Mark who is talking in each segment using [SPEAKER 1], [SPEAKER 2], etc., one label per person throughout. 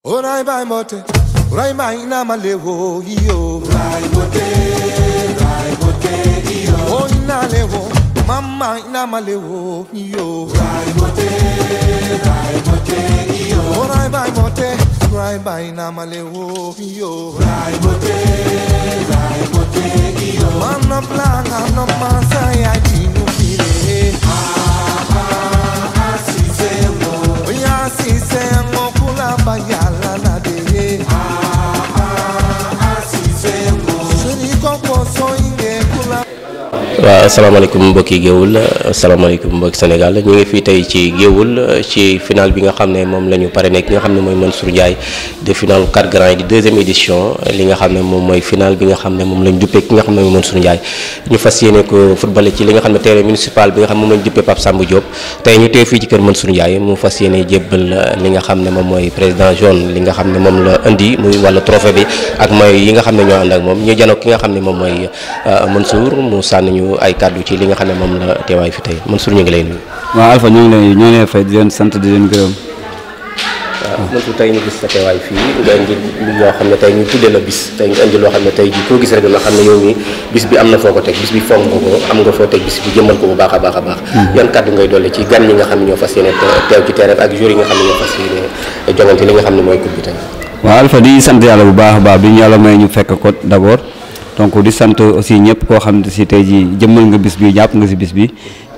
[SPEAKER 1] Orai bai mote, orai mai na malewo iyo. Orai mote iyo. Oh ina lewo, mama ina malewo iyo. Orai mote iyo. Orai bai na malewo iyo. Orai mote iyo. Mana planga no masa ya dinu fire. Asisemo. Oya asisemo kula baya.
[SPEAKER 2] waaw asalaamaaleykum mbokki Géoul asalaamaaleykum mbokki Sénégal ñu ngi fii tey ci Géoul ci final bi nga xam ne moom la ñu parrainé ki nga xam ne mooy Mansour Ndiaye de final 4 grands yi di deuxième édition li nga xam ne moom mooy final bi nga xam ne moom lañ duppee ki nga xam ne mooy Mansour Ndiaye ñu fas yéene ko footballé ci li nga xam ne terrain municipal bi nga xam ne moom lañ duppee Pape Samba Diop tey ñu teew fii ci kër Mansour Ndiaye mu fas yéene jébbal li nga xam ne moom mooy président jaune li nga xam ne moom la indi muy wàllu trophée bi ak mayo yi nga xam ne ñoo ànd ak moom ñu janoo ki nga xam ne moom mooy Mansour mu sànni ñu ay kàddu ci li nga xam ne moom la teewaay fi tey Mansour ñu ngi lay nuyu.
[SPEAKER 3] waaw Alpha ñoo ngi lay fay di leen sant di leen gërëm.
[SPEAKER 2] waaw Mansour tey ñu gis sa teewaay fii nga indi loo xam ne tey ñu tuddee la bis tey nga indi loo xam ne tey jii koo gis rek nga xam ne yow mi bis bi am na foo ko teg bis bi fonk ko am nga foo teg bis bi jëmmal ko bu baax a baax a baax. yan kàddu ngay dolli ci gan ñi nga xam ne ñoo fas yéene teew ci terrain ak joueurs yi nga xam ne ñoo fas yéene jongante li nga xam ne mooy coupe bi tey.
[SPEAKER 3] waaw Alpha di sant yàlla bu baax a baax bi ñu yàlla may ñu fekk ko d'abord donc di sant aussi ñëpp koo xam ne si tey jii jëmmal nga bis bi jàpp nga si bis bi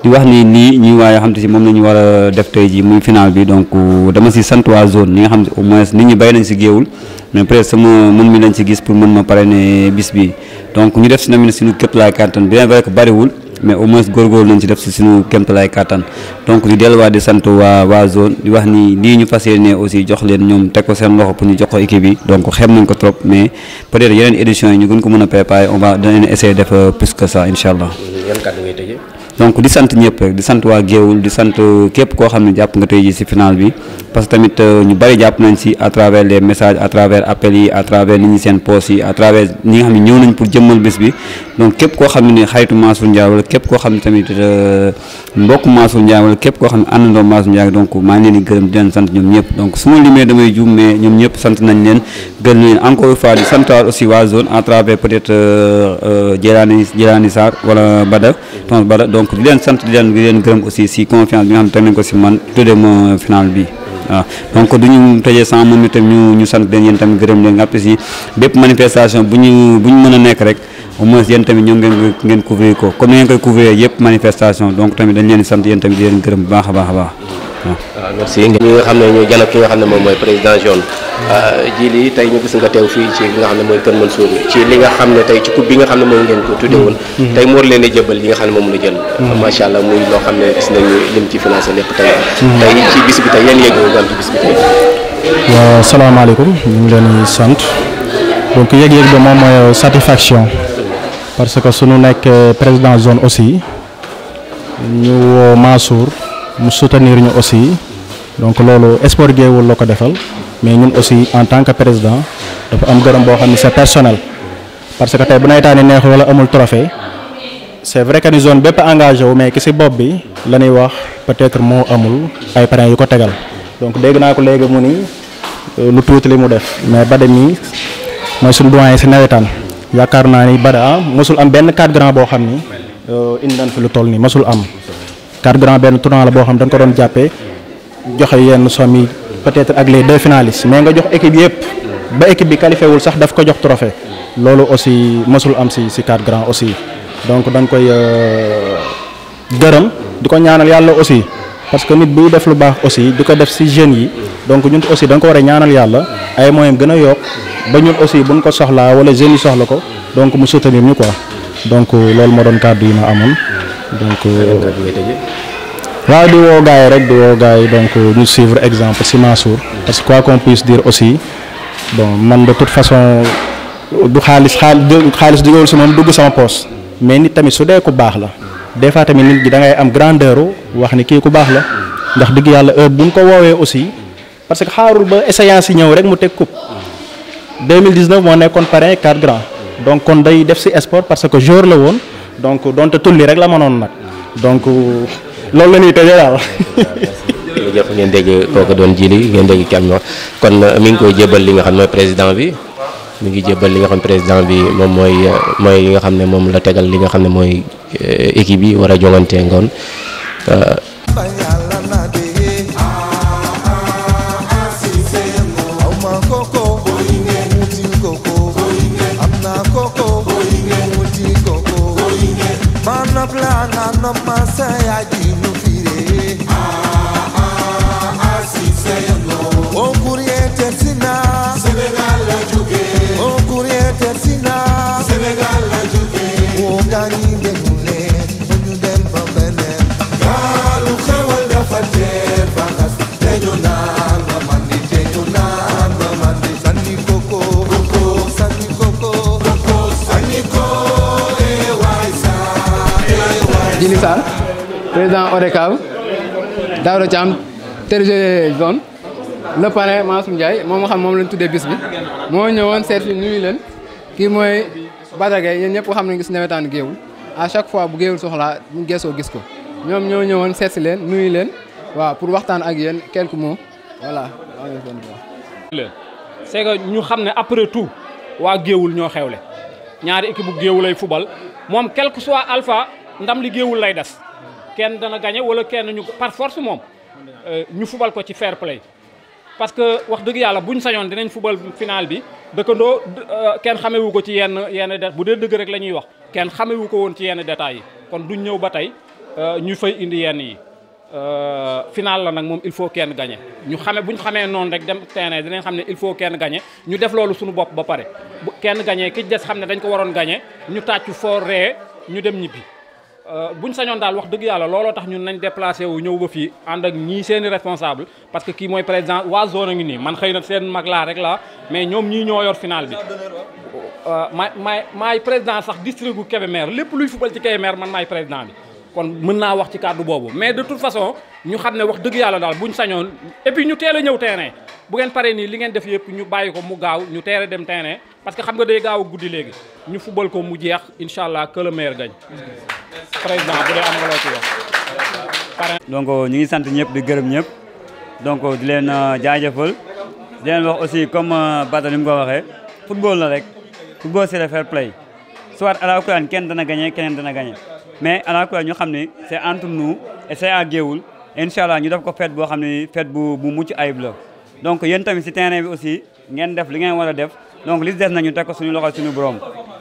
[SPEAKER 3] di wax ni lii ñuy waaye xam te si moom la ñu war a def tey jii muy final bi donc dama si sant waa zone ñi nga xam ne au moins nit ñi bay nañ si Géoul mais peut-être sama mën mi lañ si gis pour mën ma parrainer bis bi donc ñu def si namit suñu képp laay kàttan bien vrai que bariwul mais au moins góorgóorlu nañ ci def si suñu kéemtalaay kàttan donc di delluwaat di sant waa zone di wax ni lii ñu fas yéene aussi jox leen ñoom teg ko seen loxo pour ñu jox ko équipe yi donc xeeb nañ ko trop mais peut-être yeneen éditions yi ñu gën ko mën a préparer on va danañ essayer def plus que ça incha allah.
[SPEAKER 2] yan kàddu ngay tëjee.
[SPEAKER 3] donc di sant ñëpp rek di sant waa Géoul di sant képp koo xam ne jàpp nga tey jii si final bi parce que tamit ñu bari jàpp nañ si à travers les messages à travers appels yi à travers nit ñi seen posts yi à travers ñi nga xam ne ñëw nañ pour jëmmal bés bi donc képp koo xam ne xaritu Mansour Ndiaye wala képp koo xam ne tamit mbokk Mansour Ndiaye wala képp koo xam ne àndandoo Mansour Ndiaye donc maa ngi leen di gërëm di leen sant ñoom ñëpp donc su ma limee damay juum mais ñoom ñëpp sant nañ leen gërëm leen encore une fois di sant aussi waa zone à travers peut-être Djelani Sarr wala Bada donc di leen sant di leen gërëm aussi si confiance bi nga xam ne teg nañ ko si man tuddee ma final bi waaw donc du ñu tëjee sans moom itam ñu sant leen yéen tamit gërëm leen nga xam si bépp manifestation bu ñu mën a nekk rek au moins yéen tamit ñoom ngeen couvrir ko comme ni ngeen koy couvrir yëpp manifestation donc tamit dañ leen di sant yéen tamit di leen gërëm bu baax a baax a baax
[SPEAKER 2] waaw merci ñi nga xam ne ñu janab ki nga xam ne moom mooy président jaune ji lii tey ñu gis nga teew fii ci li nga xam ne mooy Kër Mansour ci li nga xam ne tey ci coupe bi nga xam ne moom ngeen ko tuddee woon tey mu war leen a jëbal yi nga xam ne moom la jël macha allah muy loo xam ne gis nañu lim ci financé lépp tey ci bis bi tey yan yéeg nga am ci bis bi tey.
[SPEAKER 4] waaw salaamaaleykum ñu ngi leen di sant donc yéeg-yéeg bi moom mooy satisfaction parce que suñu nekk président zone aussi ñu woo Mansour mu soutenir ñu aussi donc loolu sport Géoul la ko defal mais ñun aussi en tant que président dafa am gërëm boo xam ne c'est personnel parce que tey bu nawetaani neexul wala amul trophée c'est vrai que ni zone bépp engagé wu mais ki si bopp bi la ñuy wax peut-être moo amul ay parrains yu ko tegal donc dégg naa ko léegi mu ni lu tuuti li mu def mais Bada mi mooy suñu doyen si nawetaan yaakaar naa ni Bada mosul am benn 4 grands boo xam ni indi nañ fi lu toll nii mosul am 4 grands benn tournoi la boo xam dañ ko doon jàppee joxe yenn somme yi peut-être ak les 2 finalistes mais nga jox équipe yëpp ba équipe bi qualifié wul sax daf ko jox trophée loolu aussi mosul am si 4 grands aussi donc dañ koy gërëm di ko ñaanal yàlla aussi parce que nit buy def lu baax aussi di ko def si jeunes yi donc ñun aussi dañ ko war a ñaanal yàlla ay moyens gën a yokk ba ñun aussi buñ ko soxlaa wala jeunes yi soxla ko donc mu soutenir ñu quoi donc loolu moo doon kàddu yi ma amoon donc waaw di woo gars yi rek di woo gars yi donc ñu suivre exemple si Mansour parce que quoi qu'on puisse dire aussi bon man de toute façon du xaalis jógewul si moom dugg sama poche mais nit tamit su dee ku baax la des fois tamit nit gi da ngay am grandeur wax ni kii ku baax la ndax dëgg yàlla heure bu ñu ko woowee aussi parce que xaarul ba échéance yi ñëw rek mu teg coupe 2019 moo nekkoon parrain 4 grands donc kon day def si sport parce que joueur la woon donc donte tulli rek la mënoon nag donc loolu la ñuy tëjee daal.
[SPEAKER 2] jërëjëf ngeen dégg kooku doon Djily ngeen dégg ki am wax kon mi ngi koy jébal li nga xam mooy président bi mi ngi jébal li nga xam président bi moom mooy li nga xam ne moom la tegal li nga xam ne mooy équipe yi war a jongante ngoon.
[SPEAKER 5] Djily Sarr président ODCAV Daouda Thiam trésorier zone le parrain Mansour Ndiaye moom nga xam moom lañ tuddee bis bi moo ñëwoon seet si nuyu leen kii mooy Badara Gueye yéen ñëpp xam nañ gis nawetaanu Géewul à chaque fois bu Géewul soxlaa ñu geesoo gis ko ñoom ñoo ñëwoon seet si leen nuyu leen waaw pour waxtaan ak yéen quelques mots voilà.
[SPEAKER 6] c'est que ñu xam ne après tout waa Géewul ñoo xewle ñaari équipe bu Géewul lay fubal moom quel que soit alpha ndam li Géewul lay des kenn dana gagné wala kenn ñu par force moom ñu fubal ko ci fair play parce que wax dëgg yàlla buñ sañoon dinañ fubal final bi dëkkandoo kenn xamewu ko ci yenn det bu dee dëgg rek la ñuy wax kenn xamewu ko woon ci yenn détails yi kon duñ ñëw ba tey ñu fay indi yenn yi final la nag moom il faut kenn gagné ñu buñ xamee noonu rek dem terrain dinañ xam ne il faut kenn gagné ñu def loolu suñu bopp ba pare bu kenn gagné ki des xam ne dañ ko waroon gagné ñu tàccu foo ree ñu dem ñibbi buñ sañoon daal wax dëgg yàlla looloo tax ñun nañ déplacé wu ñëw ba fii ànd ak ñii seeni responsable parce que kii mooy président waa zone a ngi nii man xëy na seen mag laa rek la mais ñoom ñii ñoo yor final bi maay président sax district bu Kébémer lépp luy fubal ci Kébémer man maay président bi kon mën naa wax ci kàddu boobu mais de toute façon ñu xam ne wax dëgg yàlla daal buñ sañoon et puis ñu teel a ñëw terrain bu ngeen paree nii li ngeen def yëpp ñu bàyyi ko mu gaaw ñu teel a dem terrain parce que xam nga day gaaw a guddi léegi ñu fubal ko mu jeex incha allah que le meilleur gagne président bu dee am nga loo ci wax.
[SPEAKER 3] donc ñu ngi sant ñëpp di gërëm ñëpp donc di leen jaajëfal di leen wax aussi comme Bada ni mu ko waxee football la rek football c'est le fair play soit à la couleur kenn dana gagné keneen dana gagné mais à la couleur ñu xam ne c'est entre nous et c'est à Géoul incha allah ñu def ko fête boo xam ne fête bu mucc ayib la donc yéen tamit si terrain bi aussi ngeen def li ngeen war a def donc li des nañu teg ko suñu loxo suñu borom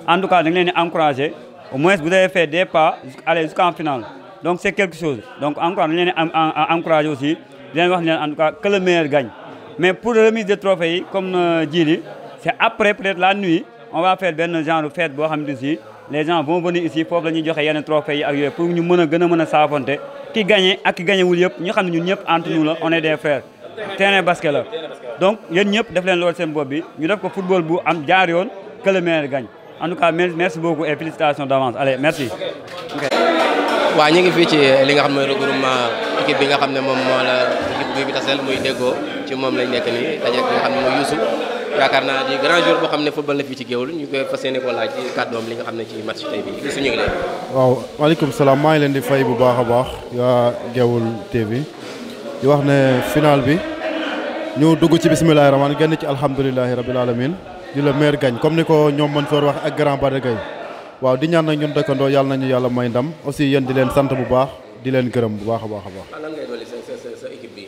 [SPEAKER 3] en tout cas dañ leen di encourager au moins vous avez fait des pas aller jusqu'en finale donc c'est quelque chose donc encore dañ leen di encourager aussi di leen wax ne en tout cas que le meilleur gagne mais pour remise de trophée yi comme Djily c'est après peut-être la nuit on va faire benn genre fête boo xam ne aussi les gens vont venir ici foofu la ñuy joxe yenn trophées yi ak yooyu pour ñu mën a gën a saafonte ki gagné ak ki gagné wul yëpp ñu xam ne ñun ñëpp entre nous la on est des frères terrain basket la donc yéen ñëpp def leen loolu seen bopp bi ñu def ko football bu am jaar yoon que le meilleur gagne en tout cas merci beaucoup et félicitations d'avance allez merci.
[SPEAKER 2] waaw ñu ngi fii ci li nga xam mooy regroupement équipe bi nga xam ne moom moo la équipe bi tasel muy déggoo ci moom lañ nekk nii daje ki nga xam ne mooy Youssou yaakaar naa di grand jour boo xam ne football na fii ci Géoul ñu koy fas yéene ko laaj ci kàddoom li nga xam ne ci match tey bi Youssou ñu ngi leen.
[SPEAKER 7] waaw maaleykum salaam maa ngi leen di fay bu baax a baax waa Géoul TV di wax ne final bi ñu dugg ci bismillahi rahmaan génn ci alhamdulilahi rabil alamin di la meilleur gagne comme ni ko ñoom Mansour wax ak grand Bada Gueye waaw di ñaan nag ñun dëkkandoo yàlla nañu yàlla may ndam aussi yéen di leen sant bu baax di leen gërëm bu baax a baax a baax.
[SPEAKER 2] lan ngay dolli sa équipe bi.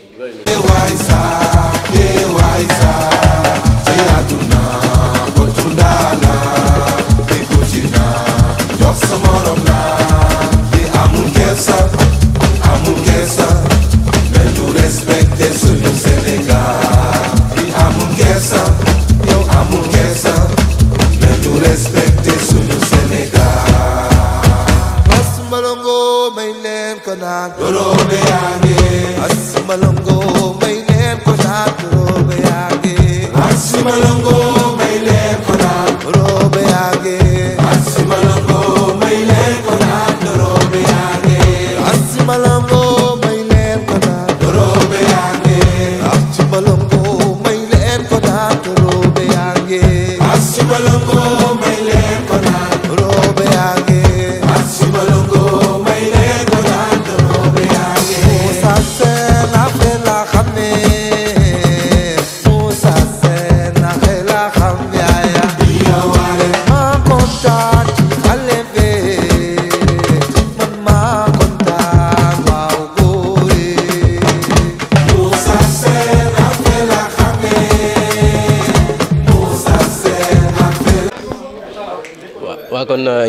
[SPEAKER 1] La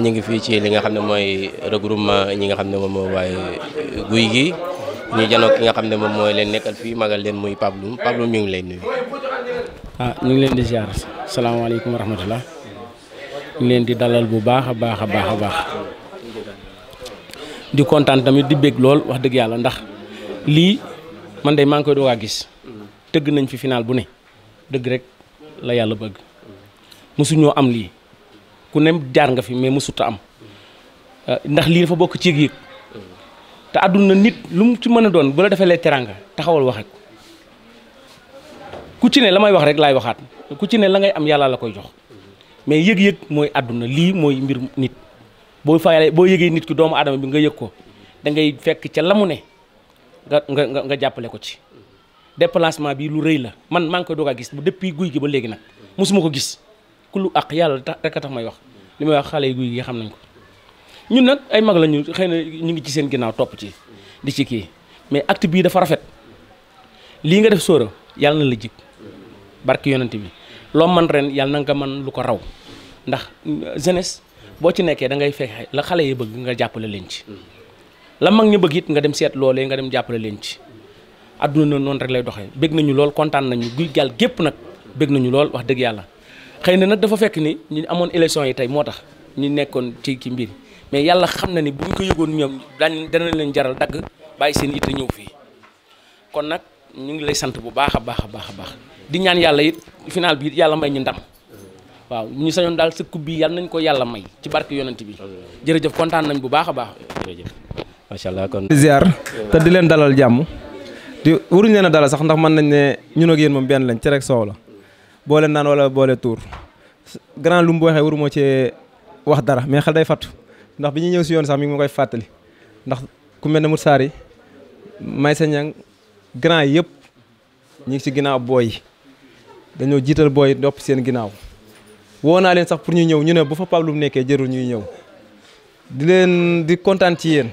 [SPEAKER 2] ñu ngi fii ci li nga xam ne mooy regroupement ñi nga xam ne moom mooy waaye guy gi ñu janoo ki nga xam ne moom mooy leen nekkal fii magal leen muy Pape Loum ñu ngi lay nuyu.
[SPEAKER 6] ñu ngi leen di ziar salaamaaleykum wa rahmatulah ñu ngi leen di dalal bu baax a baax a baax a baax di kontaan tamit di bég lool wax dëgg yàlla ndax lii man de maa ngi koy doog a gis tëgg nañ fi final bu ne dëgg rek la yàlla bëgg mosuñoo am lii ku ne jaar nga fi mais mosut a am ndax lii dafa bokk ci yëg-yëg te àdduna nit lu mu ci mën a doon bu la defee lee teranga taxawal waxe ko ku ci ne la may wax rek laay waxaat ku ci ne la ngay am yàlla la koy jox mais yëg-yëg mooy àdduna lii mooy mbir nit boo fayee boo yëgee nit ki doomu aadama bi nga yëg ko da ngay fekk ca la mu ne nga jàppale ko ci déplacement bi lu rëy la man maa ngi koy doog a gis bu depuis guy gi ba léegi nag mosuma ko gis ku lu ak yàlla rek a tax may wax li may wax xale yi guy gi xam nañ ko ñun nag ay mag la ñu xëy na ñu ngi ci seen ginnaaw topp ci di ci kii mais acte bii dafa rafet lii nga def sóora yàlla na la jig barki yonent bi loo man ren yàlla na nga mën lu ko raw ndax jeunesse boo ci nekkee da ngay fexe la xale yi bëgg nga jàppale leen ci la mag ñu bëgg it nga dem seet loolee nga dem jàppale leen ci adduna noonu rek lay doxee bég nañu lool kontaan nañu guy gaal gépp nag bég nañu lool wax dëgg yàlla xëy na nag dafa fekk ni ñu amoon élection yi tey moo tax ñu nekkoon ci mbir mais yàlla xam na ni bu ñu ko yëgoon ñoom dana leen jaral dagg bàyyi seen it ñëw fii kon nag ñu ngi lay sant bu baax a baax a baax a baax di ñaan yàlla it final bi yàlla may ñu ndam waaw ñu sañoon daal sa coupe bi yàlla nañ ko yàlla may ci barke yonent bi jërëjëf kontaan nañ bu baax a baax jërëjëf
[SPEAKER 2] macha allah kon.
[SPEAKER 8] ziar te di leen dalal jàmm di waruñu leen a dalal sax ndax mën nañ ne ñun ak yéen moom benn lañ ci rek soow la boole naan wala boole tuur grand lu mu waxee waru moo cee wax dara mais xel day fattu ndax bi ñuy ñëw si yoon sax mi ngi ma koy fàttali ndax ku mel ne Moussa Sarr may sa ñang grand yëpp ñu ngi si ginnaaw booy yi dañoo jiital booy yi dopp seen ginnaaw woo naa leen sax pour ñu ñëw ñu ne bu fa Pape Loum nekkee jërul ñuy ñëw di leen di kontaan ci yéen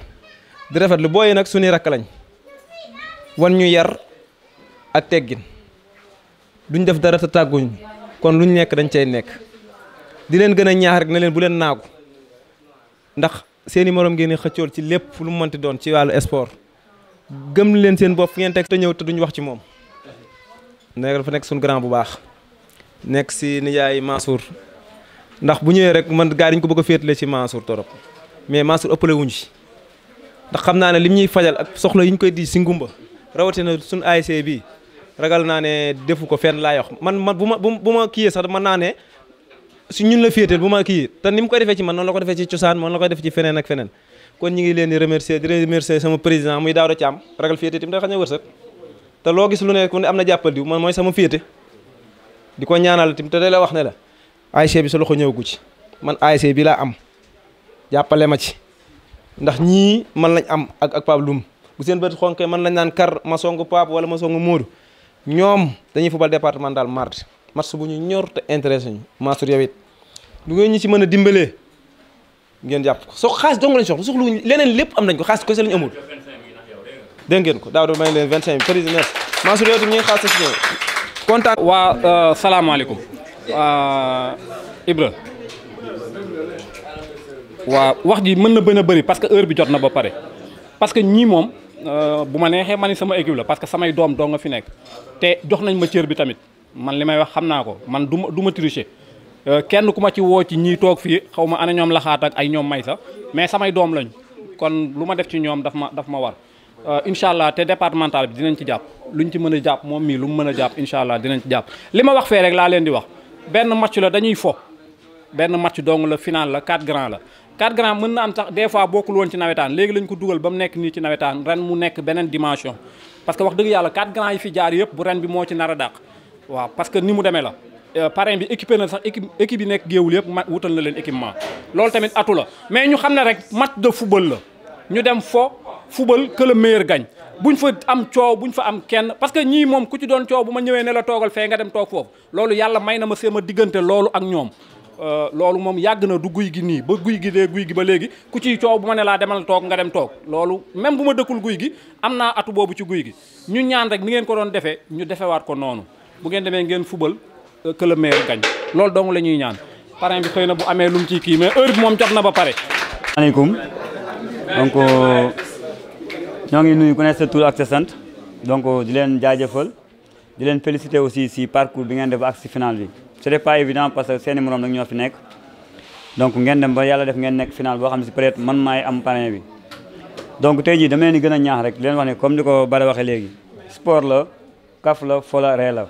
[SPEAKER 8] di rafetlu booy yi nag suñuy rakk lañ wan ñu yar ak teggin duñ def dara te tàgguñ kon luñ nekk dañ cay nekk di leen gën a ñaax rek ne leen bu leen naagu ndax seeni morom ngeen xëccool ci lépp lu mu mënti doon ci wàllu sport gëm leen seen bopp fi ngeen teg te ñëw te duñ wax ci moom nekk dafa nekk suñu grand bu baax nekk si nijaay Mansour ndax bu ñëwee rek man gaa dañ ko bëgg a féetale ci Mansour torop mais Mansour ëppale wuñu ci ndax xam naa ne lim ñuy fajal ak soxla yi ñu koy di si ngumba rawatina suñu ASC bi ragal naa ne defu ko fenn laay wax man bu ma kiyee sax mën naa ne su ñun la féeteel bu ma kii te ni mu koy defee ci man noonu la ko defee ci cosaan noonu la koy def ci feneen ak feneen kon ñu ngi leen di remercier sama président muy Daouda Thiam ragal féete tamit da xam ne wërsëg te loo gis lu ne ku ne am na jàppal diw man mooy sama féete di ko ñaanal tamit te da la wax ne la ASC bi sa loxo ñëwagu ci man ASC bi laa am jàppale ma ci ndax ñii man lañ am ak Pape Loum bu seen bët xonk man lañ naan kar ma songu Pape wala ma songu Modou ñoom dañuy football départemental mardi match bu ñu ñor te intéressé ñu Mansour yow it lu ngeen ñu ci mën a dimbalee ngeen jàpp ko xaalis dong lañ soxla soxlu leneen lépp am nañ ko xaalis ko se lañ amul dégg ngeen ko daaw da may leen 25 président Mansour yow tam ñu ngi xaalis si ñëw kontaan.
[SPEAKER 6] waa salaamaaleykum Ibra waa wax ji mën na bën a bëri parce que heure bi jot na ba pare parce que ñii moom bu ma neexee ma ni sama équipe la parce que samay doom doo nga fi nekk te jox nañ ma cër bi tamit man li may wax xam naa ko man du ma tricher kenn ku ma ci woo ci ñii toog fii xaw ma ana ñoom laxaat ak ay ñoom may sax mais samay doom lañ kon lu ma def ci ñoom daf ma war incha allah te départemental bi dinañ ci jàpp luñ ci mën a jàpp moom mii lu mu mën a jàpp incha allah dinañ ci jàpp li ma wax fee rek laa leen di wax benn match la dañuy fo benn match dong la final la 4 grands la 4 grands mën na am sax des fois bokkul woon ci nawetaan léegi lañ ko dugal ba mu nekk nii ci nawetaan ren mu nekk beneen dimension parce que wax dëgg yàlla 4 grands yi fi jaar yëpp bu ren bi moo ci nar a dàq waaw parce que ni mu demee la parrain bi équipé na sax équipe yi nekk géewul yëpp wutal na leen équipement loolu tamit atu la mais ñu xam ne rek match de football la ñu dem fo football que le meilleur gagne buñ fa am coow buñ fa am kenn parce que ñii moom ku ci doon coow bu ma ñëwee ne la toogal fee nga dem toog foofu loolu yàlla may na ma sama diggante loolu ak ñoom loolu moom yàgg na du guy gi nii ba guy gi dee guy gi ba léegi ku ciy coow bu ma ne laa demal toog nga dem toog loolu même bu ma dëkkul guy gi am naa atu boobu ci guy gi ñu ñaan rek ni ngeen ko doon defee ñu defewaat ko noonu bu ngeen demee ngeen football que le meilleur gagne loolu dong la ñuy ñaan parrain bi xëy na bu amee lu mu ciy kii mais heure bi moom jot na ba pare.
[SPEAKER 3] maaleykum donc ñoo ngi nuyu ku nekk sa tur ak sa sant donc di leen jaajëfal di leen féliciter aussi si parcours bi ngeen def ak si final bi c'était pas évident parce que seeni morom nag ñoo fi nekk donc ngeen dem ba yàlla def ngeen nekk final boo xam ne si peut-être man maay am parrain bi donc tey jii dama leen di gën a ñaax rek di leen wax ne comme ni ko Bada waxee léegi sport la kaf la fo la ree la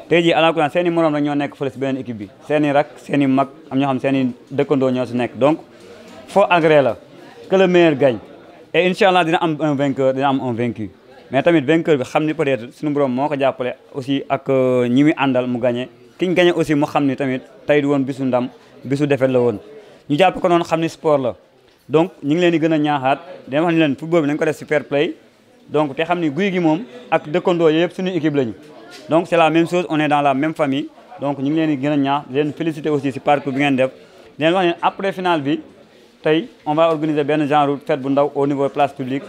[SPEAKER 3] tey jii alaakulaa seeni morom nag ñoo nekk fële si beneen équipe bi seeni rak seeni mag am ñoo xam seeni dëkkandoo ñoo si nekk donc fo ak ree la que le meilleur gagne et incha allah dina am un vainqueur dina am un vaincu mais tamit vainqueur bi xam ni peut-être suñu borom moo ko jàppale aussi ak ñi muy àndal mu gagné ki ñu gagné aussi mu xam ni tamit tey du woon bisu ndam bisu defet la woon ñu jàpp ko noonu xam ni sport la donc ñu ngi leen di gën a ñaaxaat dina wax ni leen football bi nañu ko def si fair play donc te xam ni guy gi moom ak dëkkandoo yëpp suñu équipe lañu donc c'est la même chose on est dans la même famille donc ñu ngi leen di gën a ñaax di leen féliciter aussi si parcours bi ngeen def di leen wax ne après finale bi tey on va organiser benn genre fête bu ndaw au niveau place publique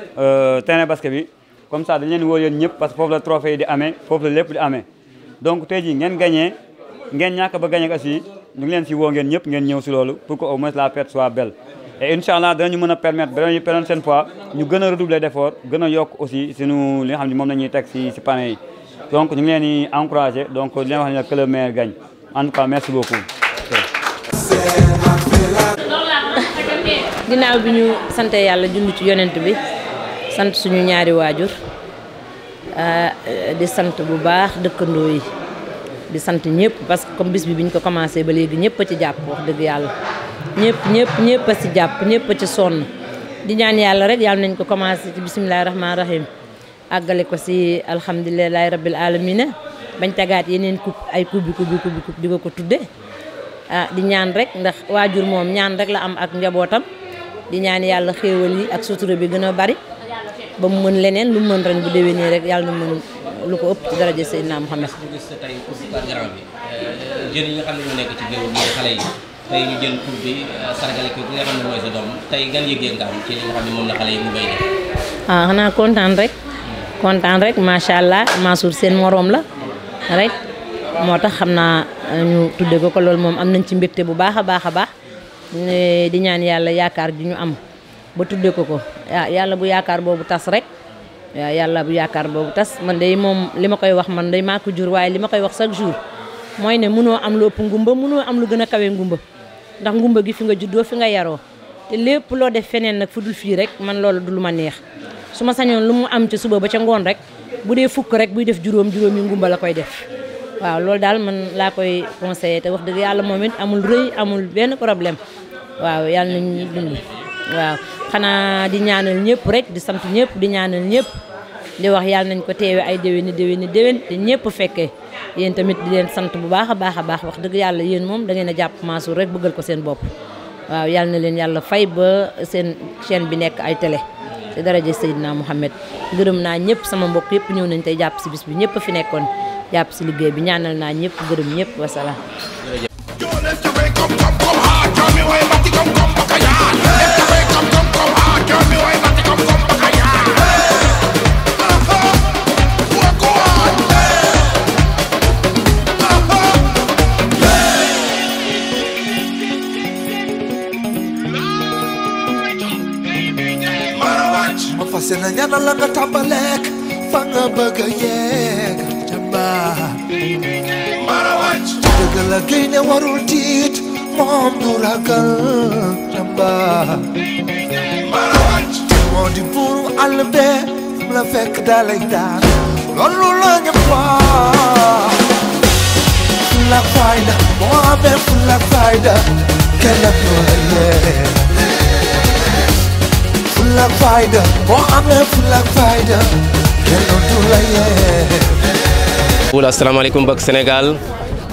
[SPEAKER 3] terrain basket bi comme ça dañ leen woo yéen ñëpp parce que foofu la trophée yi di amee foofu la lépp di amee donc tey jii ngeen gagné ngeen ñàkk ba gagné aussi ñu ngi leen si woo ngeen ñëpp ngeen ñëw si loolu pour que au moins la fête soit belle et incha allah danañu mën a permettre beneen prochaine fois ñu gën a redoubler d'effort gën a yokk aussi suñu li nga xam ne moom la ñuy teg si panneau yi donc ñu ngi leen di encourager donc di leen wax ne que le meilleur gagne en tout cas merci beaucoup.
[SPEAKER 9] ginnaaw bi ñu sante yàlla julli ci yonent bi sant suñu ñaari waajur di sant bu baax dëkkandoo yi di sant ñëpp parce que comme bis bi biñ ko commencé ba léegi ñëpp a ci jàpp wax dëgg yàlla ñëpp a ci jàpp ñëpp a ci sonn di ñaan yàlla rek yàlla nañ ko commencé ci bisimilahi rahmaani rahim àggale ko si alhamdulilahi rabbil alamina bañ tagaat yeneen coupe di ko tudde di ñaan rek ndax waajur moom ñaan rek la am ak njabootam di ñaan yàlla xéewal yi ak sutura bi gën a bari ba mu mën leneen lu mu mën ren bu déwénee rek yàlla na mën lu ko ëpp ci daraja Seydina Muhammad.
[SPEAKER 2] ñu gis tey coupe Cargran bi jeunes yi nga xam ne ñu nekk ci géew bi xale yi tey ñu jël coupe bi sargale ko ki nga xam ne mooy sa doom tey gan yëg-yëg nga am ci li nga xam ne moom la xale yi mu bay def.
[SPEAKER 9] xanaa kontaan rek macha allah Mansour seen moroom la rek moo tax xam naa ñu tudde ko loolu moom am nañ ci mbégte bu baax a baax a baax di ñaan yàlla yaakaar ji ñu am ba tudde ko yàlla bu yaakaar boobu tas rek waaw yàlla bu yaakaar boobu tas man day moom li ma koy wax man day maa ko jur waaye li ma koy wax chaque jour mooy ne mënoo am lu ëpp ngumba mënoo am lu gën a kawe ngumba ndax ngumba gi fi nga juddoo fi nga yaroo te lépp loo def feneen nag fu dul fii rek man loolu du lu ma neex su ma sañoon lu mu am ci suba ba ca ngoon rek bu dee fukk rek buy def juróomi ngumba la koy def waaw loolu daal man laa koy conseillé te wax dëgg yàlla moom it amul rëy amul benn problème waaw yàlla nañu dund waaw xanaa di ñaanal ñëpp rek di sant ñëpp di ñaanal ñëpp di wax yàlla nañ ko teewe ay déwéni te ñëpp fekkee yéen tamit di leen sant bu baax a baax wax dëgg yàlla yéen moom da ngeen a jàpp Mansour rek bëggal ko seen bopp waaw yàlla na leen yàlla fay ba seen chaîne bi nekk ay télé te daraja Seydina Mouhamed gërëm naa ñëpp sama mbokk yëpp ñëw nañ tey jàpp si bis bi ñëpp fi nekkoon jàpp si liggéey bi ñaanal naa ñëpp gërëm ñëpp wasalaam.
[SPEAKER 1] Sena ñana la nga tàmbaleek fa nga bëgg a yegg jàmbaar Marawaj dëgg la gaynde warul tiit moom du ragal jàmbaar Marawaj moo di buuru àll bee la fekk dalay daan loolu la ñu faa fulla ak fayda moo amee fulla ak fayda kenn du la yee fulla ak fayda boo amee fulla ak fayda kenn du la yee.
[SPEAKER 2] asalaamaaleykum mbokk Sénégal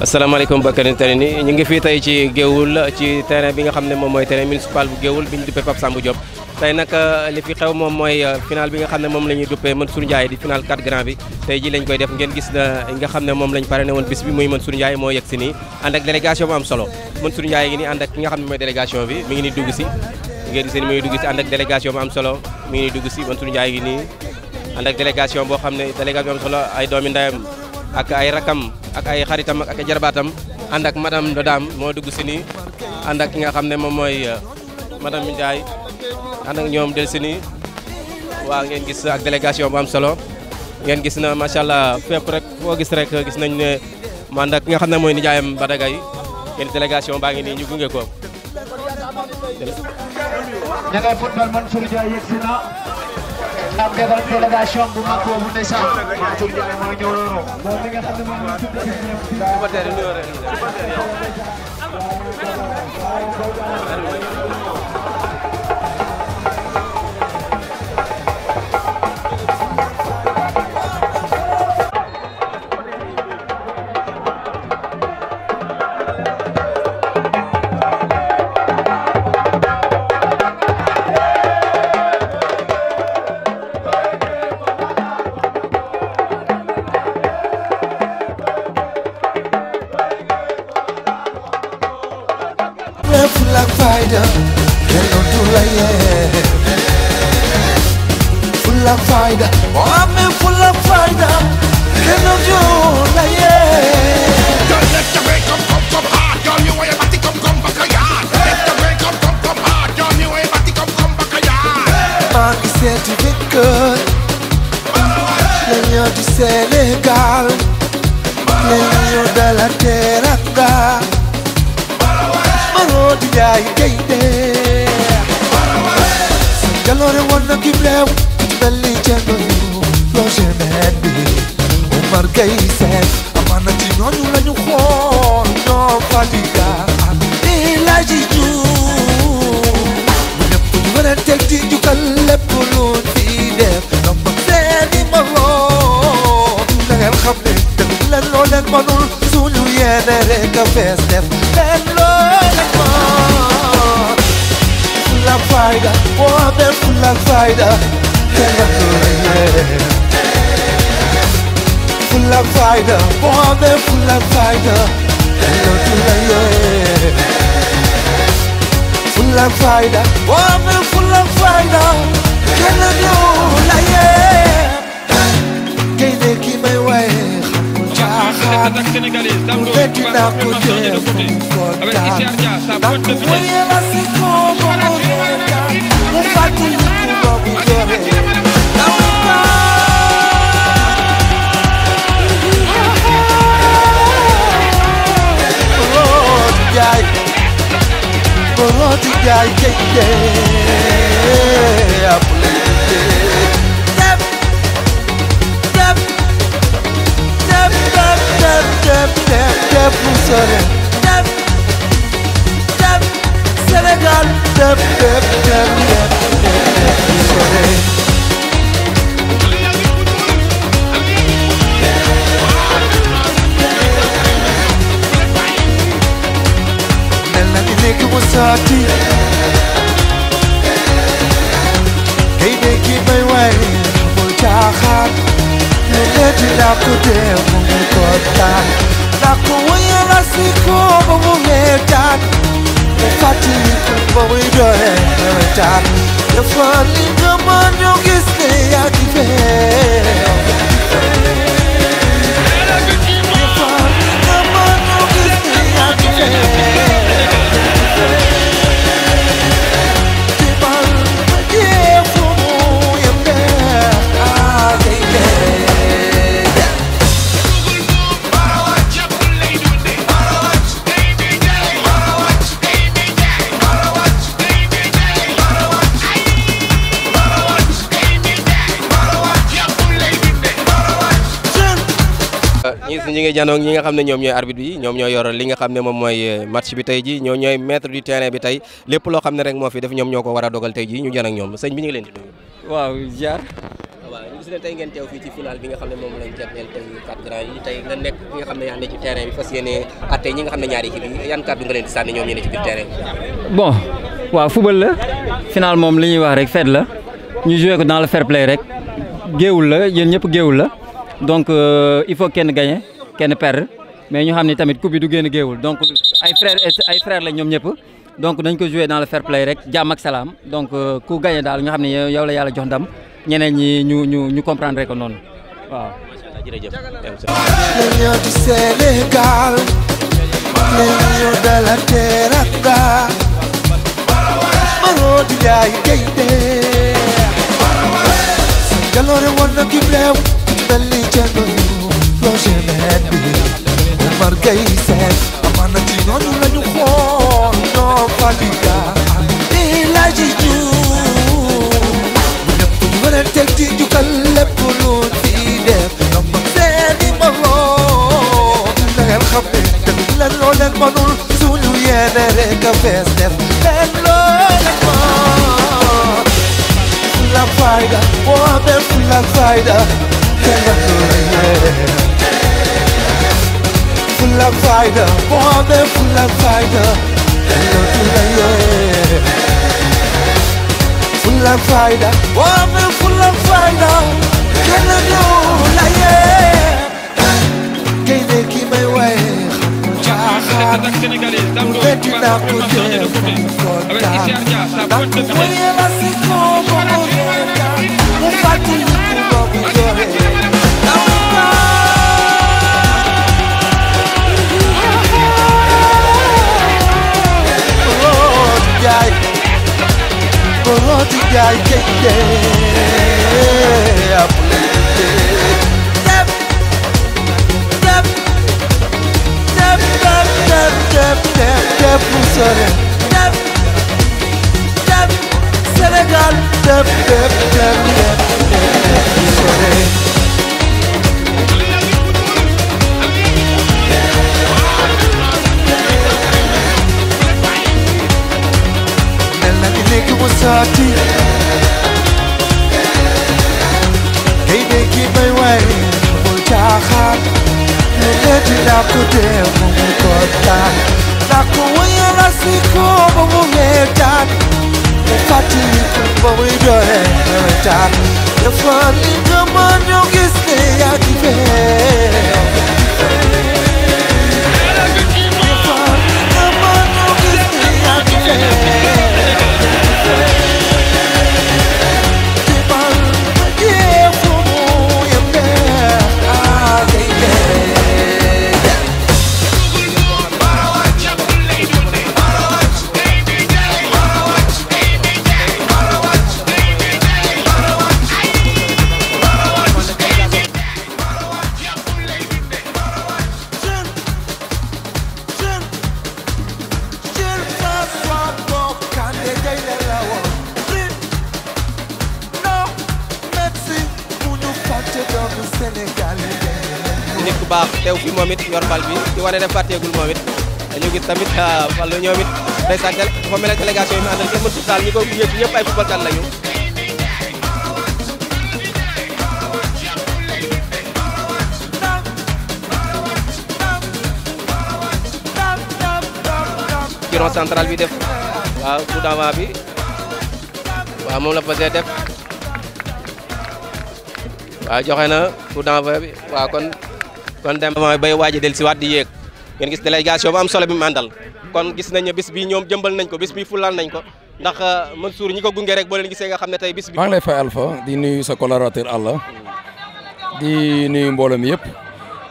[SPEAKER 2] asalaamaaleykum mbokk ni ñu ngi fii tey ci Géoul ci terrain bi nga xam ne moom mooy terrain municipal bu Géoul bi ñu duppee Pape Samba Diop. tey nag li fi xew moom mooy final bi nga xam ne moom la ñuy duppee Mansour Ndiaye di final Cargran bi tey ji lañ koy def ngeen gis na nga xam ne moom lañ parrainé woon bis bi muy Mansour Ndiaye moo yegg si nii ànd ak délégation bu am solo Mansour Ndiaye ngi nii ànd ak ki nga xam ne mooy délégation bi mi ngi ni dugg si ngeen gis ni muy dugg si ànd ak délégation bu am solo mi ngi ni dugg si Mansour Ndiaye ngi nii ànd ak délégation boo xam ne délégation bu am solo ay doomi ndayam ak ay rakam ak ay xaritam ak ay jarbaatam ànd ak madame de dame moo dugg si nii ànd ak ki nga xam ne moom mooy madame Ndiaye ànd ak ñoom del si nii waaw ngeen gis ak délégation bu am solo ngeen gis na macha allah fépp rek foo gis rek gis nañ ne mu ànd ak ki nga xam ne mooy nijaayam Badagay ngeen délégation baa ngi nii ñu gunge ko.
[SPEAKER 10] ña ngay football Mansour Ndiaye yegg si na am délégation bu mag boobu ndeysaan Mansour Ndiaye mooy ñëw noonu moom mi nga xam ne moom
[SPEAKER 1] Sénégal, les lions de la teranga, Maro di jaay gaynde, jaloore woon na kim leew, mel ni cengo yu projet men bi, Omar Gueye Seck, amaana ci ñooñu lañu xool, ñoo Fadiga ak El Hadji Diouf, mu ñëpp ñu mën a teg di jukkal lépp lu fi def, donc seeni moroom ngeen xam ne dëgg leen loo leen mënul suñu yéene rek a fees def leen loo leen mën fulla fayda boo amee fulla fayda kenn du la yee fulla fayda boo amee fulla fayda kenn du la yee fulla fayda boo amee fulla fayda kenn du la yee gaynde ki may waye xamul caaxaan bu fekki naa ko def mu kontaan ndax ku waye la si ko ba mu reetaan mu fàttali ku ba mu jore Boroti Njaay gaynde apule Def mu sore def Sénégal def mu sore mel na ni léegi mu sotti kay de ki may waay xamul caaxaan lu ne dinaa ko def mu ngi kontaan Nako waya la siko bobo metan Mufati kumbo widoe metan Yafali kama nyongisne ya kife Yafali kama nyongisne ya kife Timal majefumu yamde Agayde
[SPEAKER 2] ñi ngi janoog ñi nga xam ne ñoom ñooy arbitre bi ñoom ñoo yor li nga xam ne moom mooy match bi tey ji ñoo ñooy maître du terrain bi tey lépp loo xam ne rek moo fi def ñoom ñoo ko war a dogal tey ji ñu janoog ñoom sëñ bi ñu ngi leen di nuyu.
[SPEAKER 11] waaw ziar.
[SPEAKER 2] waaw ñu gis ne tey ngeen teew fii ci final bi nga xam ne moom lañ jagleel tey 4 grands yi tey nga nekk ki nga xam ne yaa ne ci terrain bi fas yéene atte ñi nga xam ne ñaari équipe yi yan kàddu nga leen di sànni ñoom ñu ne ci biir terrain bi.
[SPEAKER 11] bon waaw football la final moom li ñuy wax rek fête la ñu joué ko dans le fair play rek géewul la yéen ñëpp géewul la donc il faut kenn gagner kenn perdre mais ñu xam ni tamit coupe bi du génn géewul donc ay frères la ñoom ñëpp donc dañ ko jouer dans le fair play rek jàmm ak salaam donc ku gagné daal nga xam ne yow la yàlla jox ndam ñeneen ñi ñu comprendre ko noonu waaw.
[SPEAKER 2] jërëjëf.
[SPEAKER 1] Niño di Sénégal, niño de la teranga, Marodi Njaay gaynde. Jaloore woon na ki réew, mel ni Thierno Diouf, projet maire bi, Omar Gueye Seck, amaana ci ñooñu la ñu xool, ñoo Fadiga, El Hadji Diouf. Bu ñëpp ñu mën a teg ci njukkal lépp lu fi def, ñoom ak seeni moroom. Na ngeen xam ne dëgg leen loo leen mënul, suñu yéene rek a fees def leen loo leen mën. Fulla fayda, boo amee fulla fayda, kenn du la yee. Fulla fayda, boo amee fulla fayda, kenn du la yee. Fulla fayda, boo amee fulla fayda, kenn du la yee. Gaynde gi may waye xam ko caaxaan, wetti naa ko def kontaan, ndax ku waye la si ko ba mu reetaan, mu fàttali ku ba mu joxe. Marodi Njaay gaynde apule dep dep dep dep dep dep dep dep mu sore dep dep Sénégal dep dep dep dep dep mu sore. Léegi mu saati gaynde gi may way amul caaxaan, lu ne dinaa ko def mu kontaan, ndax ko waye la si ko ba mu reetaan, mu fàttali ko ba muy joxe nawetaan, dafa li nga mën ñu gis ne yaa ngi fee. Dafa li nga mën ñu gis ne yaa ngi fee.
[SPEAKER 2] nit ku baax teew fi moom it yor bal bi di wane ne fàtteegul moom it dañu gis tamit wàllu ñoom it ndeysaan dafa mel ne délégation yi mu àndal kenn mënut daal ñi ko yëpp ñëpp ay footballkat lañu. ci rond central bi def waaw coup d'envoi bi waaw moom la fasee def waaw joxe na coup d'envoi bi waaw kon dem bay waaj a dellusiwaat di yéeg ngeen gis délégation bu am solo bi mu àndal kon gis nañ ne bis bi ñoom jëmbal nañ ko bis bi fulal nañ ko ndax Mansour ñi ko gunge rek boo leen gisee nga xam ne tey bis bi.
[SPEAKER 12] maa ngi lay fay Alpha di nuyu sa collaborateur Alla di nuyu mbooloo mi yëpp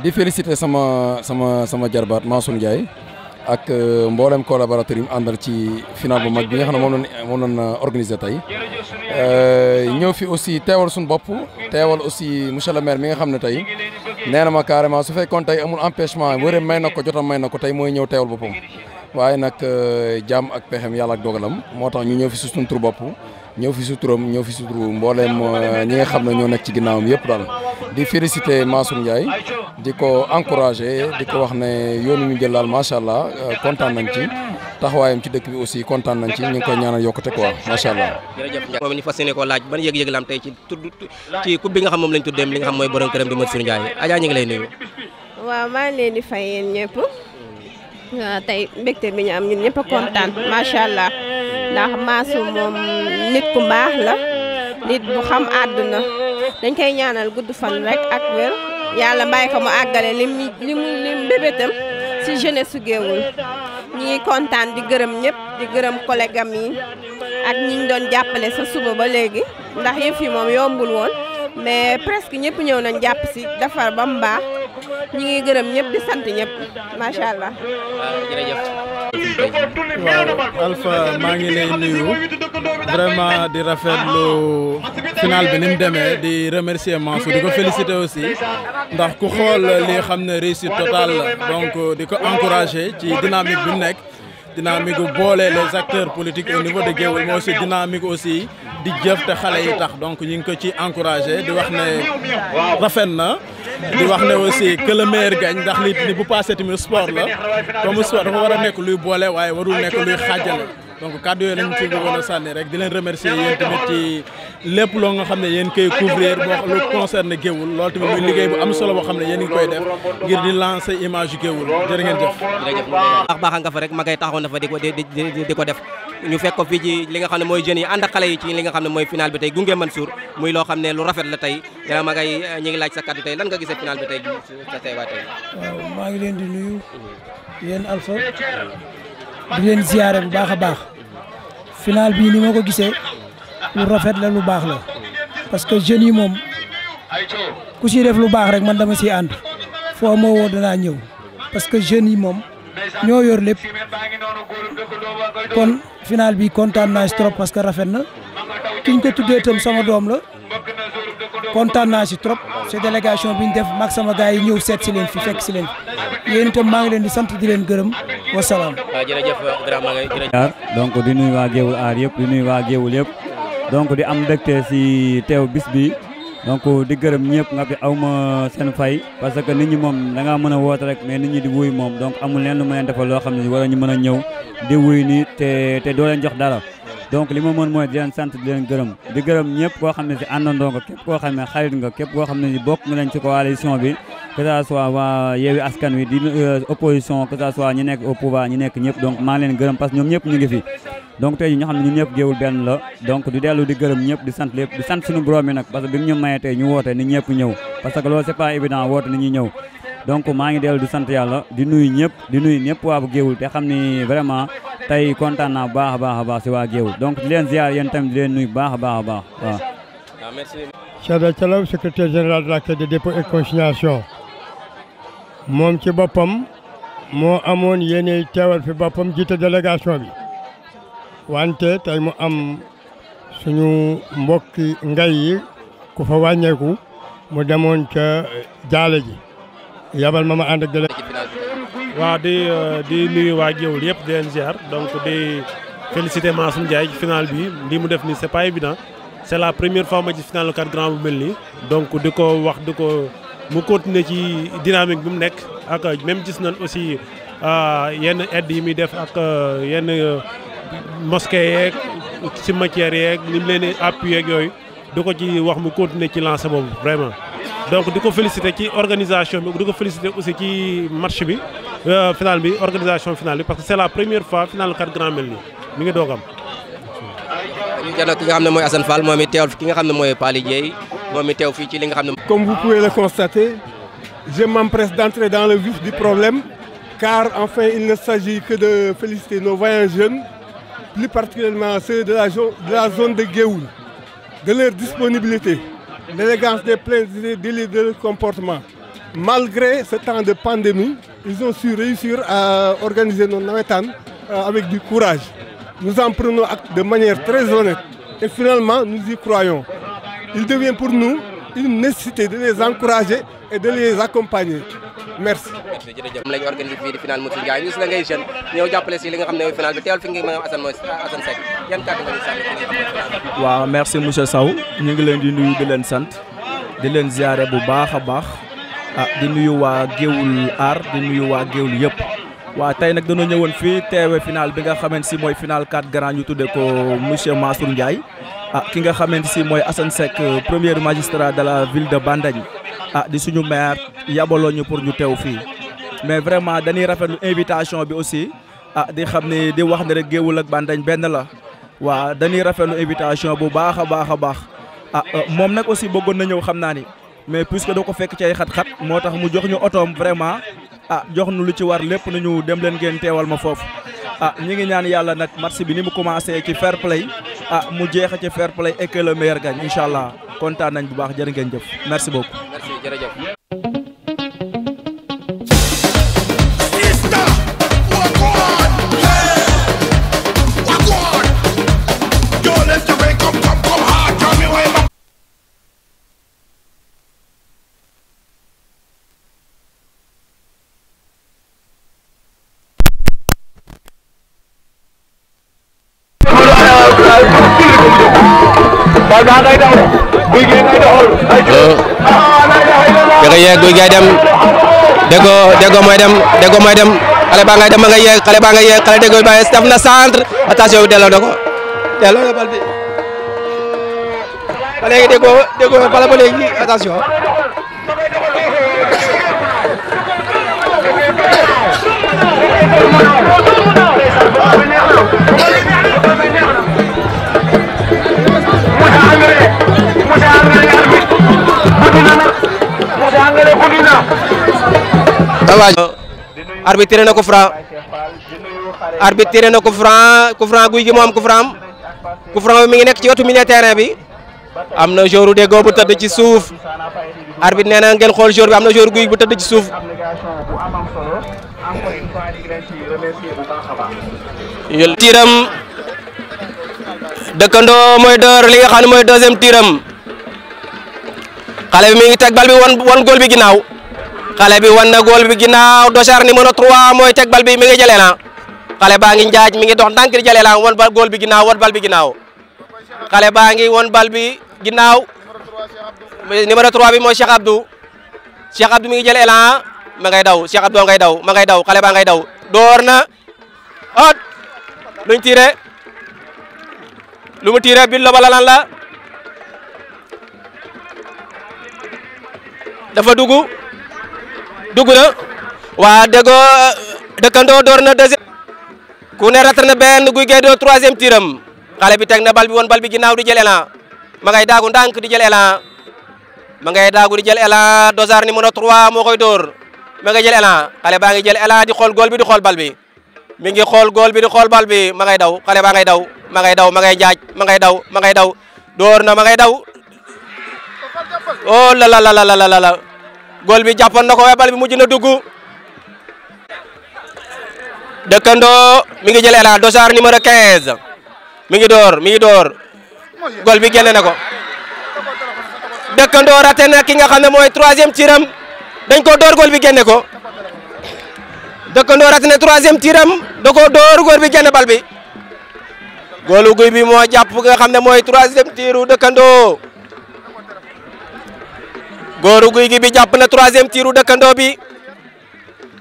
[SPEAKER 12] di féliciter sama jarbaat Mansour Ndiaye ak mboolem collaborateur yi mu àndal ci final bu mag bi nga xam ne moom lañ organisé tey ñëw fi aussi teewal suñu bopp teewal aussi monsieur le maire mi nga xam ne tey nee na ma carrément su fekkoon tey amul empêchement wërëm may na ko jotam may na ko tey mooy ñëw teewal boppam waaye nag jàmm ak pexem yàlla ak dogalam moo tax ñu ñëw fi si suñu tur bopp ñëw fi su turam ñëw fi su turu mbooleem ñi nga xam ne ñoo nekk ci ginnaawam yëpp daal di féliciter Mansour Ndiaye di ko encourager di ko wax ne yoonu ñu jël daal macha allah kontaan nañ ci taxawaayam ci dëkk bi aussi kontaan nañ ci ñu ngi koy ñaanal yokkute quoi macha allah.
[SPEAKER 2] jërëjëf moom ñu fas yéene koo laaj ban yëg-yëg la am tey ci coupe bi nga xam moom lañ tuddee li nga xam mooy borom këram di Mansour Ndiaye Adja ñu ngi lay nuyu.
[SPEAKER 13] waaw maa ngi leen di fay yéen ñëpp tey mbégte bi ñu am ñun ñëpp a kontaan macha allah ndax Mansour moom nit ku baax la nit bu xam àdduna dañ koy ñaanal gudd fan rek ak wér yàlla bàyyi ko mu àggale lim bébétam ci jeunesse su Géoul ñi ngi kontaan di gërëm ñëpp di gërëm collègue am yi ak ñi ñu doon jàppale sa suba ba léegi ndax yëf yi moom yombul woon mais presque ñëpp ñëw nañ jàpp si defar ba mu baax ñi ngi gërëm ñëpp di sant ñëpp macha allah.
[SPEAKER 2] jërëjëf.
[SPEAKER 14] waaw Alpha maa ngi lay nuyu vraiment di rafetlu final bi ni mu demee di remercier Mansour di ko féliciter aussi ndax ku xool li xam ne réussite totale la donc di ko encourager ci dynamique bi mu nekk. dynamique bu boole les acteurs politiques au niveau de Géoul mais aussi dynamique aussi di jëf te xale yi tax donc ñu ngi ko ci encouragé di wax ne rafet na di wax ne aussi que le meilleur gagne ndax li bu passé tamit sport la comme sport dafa war a nekk luy boole waaye warul nekk luy xaajale donc kàddu yooyu lañ ci bëggoon a sànni rek di leen remercier yéen tamit ci lépp loo nga xam ne yéen koy couvrir boo lu concerne Géoul loolu tamit muy liggéey bu am solo boo xam ne yéen ngi koy def ngir di lancer image Géoul jërë ngeen jëf.
[SPEAKER 2] baax nga fa rek ma ngay taxaw na fa di ko def ñu fekk ko fii ci li nga xam ne mooy jeunes yi ànd ak xale yi ci li nga xam ne mooy final bi tey gunge Mansour muy loo xam ne lu rafet la tey yaa ma ngay ñu ngi laaj sa kàddu tey lan nga gisee final bi tey sa tey waa tey.
[SPEAKER 15] waaw maa ngi leen di nuyu yéen Alpha di leen ziare bu baax a baax final bii ni ma ko gisee lu rafet la lu baax la parce que jeunes yi moom ku si def lu baax rek man dama siy ànd foo ma woo danaa ñëw parce que jeunes yi moom ñoo yor lépp kon final bi kontaan naa si trop parce que rafet na kiñ ko tuddee itam sama doom la kontaan naa si trop si délégation bi ñu def mag sama gars yi ñëw seet si leen fi fekk si leen fi yéen itam maa ngi leen di sant di leen gërëm wasalaam.
[SPEAKER 2] waaw jërëjëf Dramé jërëjëf.
[SPEAKER 3] donc di nuyu waa Géoul aar yëpp di nuyu waa Géoul yëpp donc di am mbégte si teew bis bi donc di gërëm ñëpp nga fi aw ma seen fay parce que nit ñi moom da ngaa mën a woote rek mais nit ñi di wuy moom donc amul leen lu ma leen defal loo xam ne wala ñu mën a ñëw di wuy ni te doo leen jox dara donc li ma mën mooy di leen sant di leen gërëm di gërëm ñëpp koo xam ne si àndandoo nga képp koo xam ne xarit nga képp koo xam ne si bokk nga leen ci coalition bi que ça soit waa Yewwi Askan Wi di opposition que ça soit ñi nekk au pouvoir ñi nekk ñëpp donc maa ngi leen gërëm parce que ñoom ñëpp ñu ngi fi donc tey ñu xam ne ñun ñëpp Géoul benn la donc di dellu di gërëm ñëpp di sant lépp di sant suñu borom mi nag parce que bi mu ñu mayee tey ñu woote ni ñëpp ñëw parce que loolu c'est pas évident woote ni ñuy ñëw donc maa ngi dellu di sant yàlla di nuyu ñëpp waa bu Géoul te xam ni vraiment tey kontaan naa baax a baax si waa Géoul donc di leen ziar yéen tamit di leen nuyu baax a baax waaw.
[SPEAKER 2] merci.
[SPEAKER 16] Cheikh Thialaw secrétaire général de la Caisse de dépôt et consignation moom ci boppam moo amoon yéene teewal fi boppam jiite délégation bi wante tey mu am suñu mbokki ngay yi ku fa wàññeeku mu demoon ca jaale ji yabal ma ànd ak
[SPEAKER 17] waaw di nuyu waa Géoul yëpp di leen ziar donc di féliciter Mansour Ndiaye ci final bi lii mu def nii c'est pas évident c'est la première fois ma ci final 4 grands bu mel nii donc di ko wax di ko mu continuer ci dynamique bi mu nekk ak même gis nañ aussi yenn aide yi muy def ak yenn mosquée yeeg cimetière yeeg ni mu leen di appuyer ak yooyu di ko ci wax mu continuer ci lancé boobu vraiment. donc di ko féliciter ci organisation bi di ko féliciter aussi ci match bi final bi organisation finale bi parce que c'est la première fois final 4 grands mel nii mi ngi doog am.
[SPEAKER 2] ñu jël ki nga xam ne mooy Assane Fall moom it teewal ki nga xam ne mooy Pali Dieye moom it teew fii ci li nga xam ne.
[SPEAKER 18] Comme vous pouvez le constater, je m'empresse d'entrer dans le vif du problème car enfin il ne s'agit que de féliciter nos vaillants jeunes, plus particulièrement ceux de la zone de Géoul, de leur disponibilité, l'élégance des plaintes et de leur comportement. Malgré ce temps de pandémie, ils ont su réussir à organiser nos navétanes avec du courage. Nous en prenons acte de manière très honnête et finalement nous y croyons. Il devient pour nous une nécessité de les encourager et de les accompagner. Merci.
[SPEAKER 2] jërëjëf am lañu organisé fii di final Mansour Ndiaye ñu si la ngay jeune ñëw jàppale si li nga xam ne mooy final bi teewal fi nga ma Assane Seck yan kàddu nga ñu sànni.
[SPEAKER 8] waaw merci monsieur Sow ñu ngi leen di nuyu di leen sant di leen ziare bu baax a baax di nuyu waa Géoul aar di nuyu waa Géoul yëpp. waaw tey nag dañoo ñëwoon fii teewe final bi nga xamante si mooy final 4 grands ñu tuddee ko monsieur Mansour Ndiaye ki nga xamante si mooy Assane Seck premier magistrat de la ville de Bandagne di suñu maire yabaloo ñu pour ñu teew fii mais vraiment dañuy rafetlu invitation bi aussi di xam ne di wax ne rek Géoul ak Bandagne benn la waaw dañuy rafetlu invitation bu baax a baax a baax moom nag aussi bëggoon na ñëw xam naa ni mais puisque doo ko fekk ci ay xat-xat moo tax mu jox ñu otoom vraiment jox nu lu ci war lépp nañu dem leen ngeen teewal ma foofu ñi ngi ñaan yàlla nag match bi ni mu commencé ci fair play mu jeexe ci fair play et que le meilleur gagne incha allah
[SPEAKER 19] kontaan nañ bu baax jërë ngeen jëf merci beaucoup.
[SPEAKER 2] merci jërëjëf. da nga yeeg Gouye Gui dem Déggo mooy dem xale baa ngay dem ma nga yeeg xale baa nga yeeg xale Déggo ba def na centre attention bi delloo na ko delloo na bal bi ba léegi Déggo bala ba léegi attention arbitre na ko franc Gouye Gui moom coup franc bi mi ngi nekk ci wetu milieu terrain bi am na joueur Déggo bu tëdd ci suuf arbitre nee na ngeen xool joueur bi am na joueur Gouye Gui bu tëdd ci suuf tiram dëkkandoo mooy door li nga xam ne mooy deuxième tiram xale bi mi ngi teg bal bi wan góol bi ginnaaw xale bi wan na góol bi ginnaaw Dossar numéro 3 mooy teg bal bi mi ngi jëlee na xale baa ngi njaaj mi ngi dox ndànk di jëlee na wan bal góol bi ginnaaw wan bal bi ginnaaw xale baa ngi wan bal bi ginnaaw numéro 3 bi mooy Cheikh Abdou mi ngi jëlee na ma ngay daw Cheikh Abdou ngay daw ma ngay daw xale baa ngay daw door na ot luñ tiré lu mu tiré bi bala lan la dafa dugg na waa Déggo dëkkandoo door na deuxième ku ne raté na benn Gouye Gui door troisième tiram xale bi teg na bal bi woon bal bi ginnaaw di jël élan ma ngay daagu ndànk di jël élan Dossar numéro 3 moo koy door ma ngay jël élan xale baa ngi jël élan di xool góol bi di xool bal bi mi ngi xool góol bi di xool bal bi ma ngay daw xale baa ngay daw ma ngay jaaj ma ngay daw door na ma ngay daw oh la la la la la góol bi jàppoon na ko waaye bal bi mujj na dugg dëkkandoo mi ngi jël élan Dossar numéro 15 mi ngi door góol bi génne na ko dëkkandoo raté na ki nga xam ne mooy troisième tiram dañ ko door góol bi génne ko dëkkandoo raté na troisième tiram da ko door góol bi génne bal bi góolu Gouye bi moo jàpp nga xam ne mooy troisième tiru dëkkandoo góoru Gouye Gui bi jàpp na troisième tiru dëkkandoo bi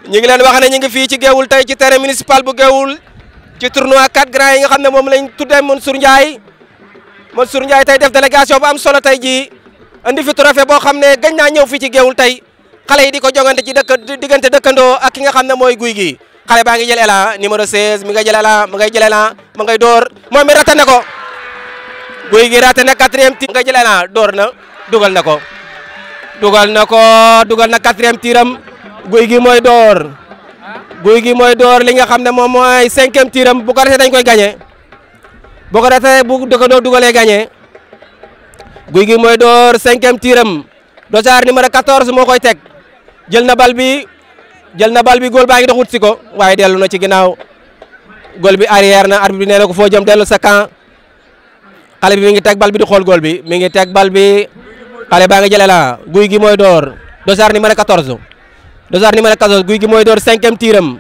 [SPEAKER 2] ñu ngi leen wax ne ñu ngi fii ci Géoul tey ci terrain municipal bu Géoul ci tournoi 4 grands yi nga xam ne moom lañ tuddee Mansour Ndiaye tey def délégation bu am solo tey jii andi fi trophée boo xam ne gañ naa ñëw fii ci Géoul tey xale yi di ko jongante ci diggante dëkkandoo ak ki nga xam ne mooy Gouye Gui xale baa ngi jël élan numéro 16 mi nga jël élan ma ngay door moom mi raté na ko Gouye Gui raté na quatrième tir nga jël élan door na dugal na quatrième tiram Gouye Gui mooy door li nga xam ne moom mooy cinquième tiram bu ko ratee dañ koy gagné bu ko ratee bu dëkkandoo dugalee gagné Gouye Gui mooy door cinquième tiram Dossar numéro 14 moo koy teg jël na bal bi góol baa ngi dox wut si ko waaye dellu na ci ginnaaw góol bi arrière na arbitre bi nee na ko foo jëm dellu sa camp xale bi mi ngi teg bal bi di xool góol bi mi ngi teg bal bi xale baa ngi jëlee la Gouye Gui mooy door Dossar numéro 14 Gouye Gui mooy door cinquième tiram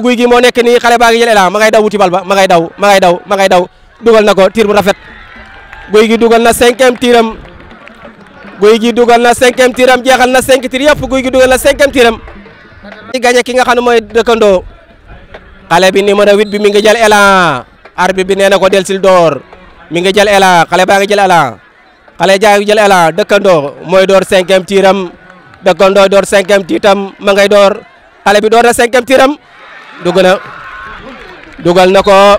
[SPEAKER 2] Gouye Gui moo nekk nii xale baa ngi jëlee la ma ngay daw wuti bal ba ma ngay daw dugal na ko tir bu rafet Gouye Gui dugal na cinquième tiram jeexal na 5 tir yëpp Gouye Gui dugal na cinquième tiram ci gagné ki nga xam ne mooy dëkkandoo xale bi numéro 8 bi mi ngi jël élan arbitre bi nee na ko delsil door mi ngi jël élan xale baa ngi jël élan dëkkandoo mooy door cinquième tiram ma ngay door xale bi door na cinquième tiram dugal na ko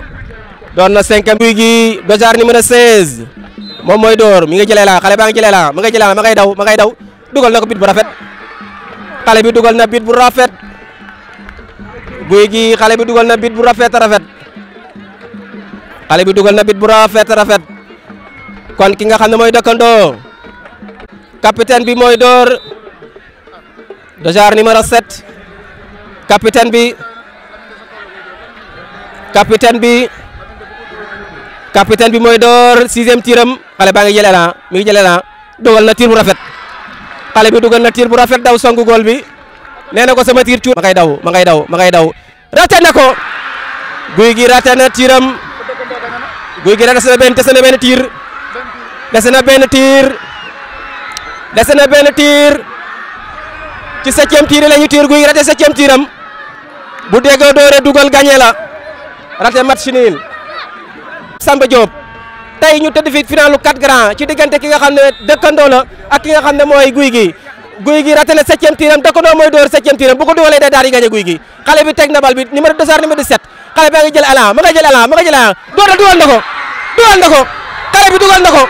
[SPEAKER 2] door na cinquième Gouye Gui Dossar numéro 16 moom mooy door mi ngi jël élan xale baa ngi jël élan ma ngay daw dugal na ko bit bu rafet xale bi dugal na bit bu rafet Gouye Gui xale bi dugal na bit bu rafet kon ki nga xam ne mooy dëkkandoo capitaine bi mooy door Dojar numéro 7 capitaine bi mooy door 6e tiram xale baa ngi jël élan mi ngi jël élan dugal na tir bu rafet xale bi dugal na tir bu rafet daw songu goal bi nee na ko sama tir cuur ma ngay daw raté na ko Gouye Gui raté na tiram Gouye Gui dese na benn tir ci 7e tir la ñu tir Gouye Gui raté 7e tiram bu déggoo doore dugal gagné la raté match nul Samba Diop tey ñu tëdd fi finalu 4 grands ci diggante ki nga xam ne dëkkandoo la ak ki nga xam ne mooy Gouye Gui raté na 7e tiram dëkkandoo mooy door 7e tiram bu ko dugalee day daal di gagné Gouye Gui xale bi teg na bal bi numéro 17 xale bi nga jël élan ma nga jël élan dugal na ko xale bi dugal na ko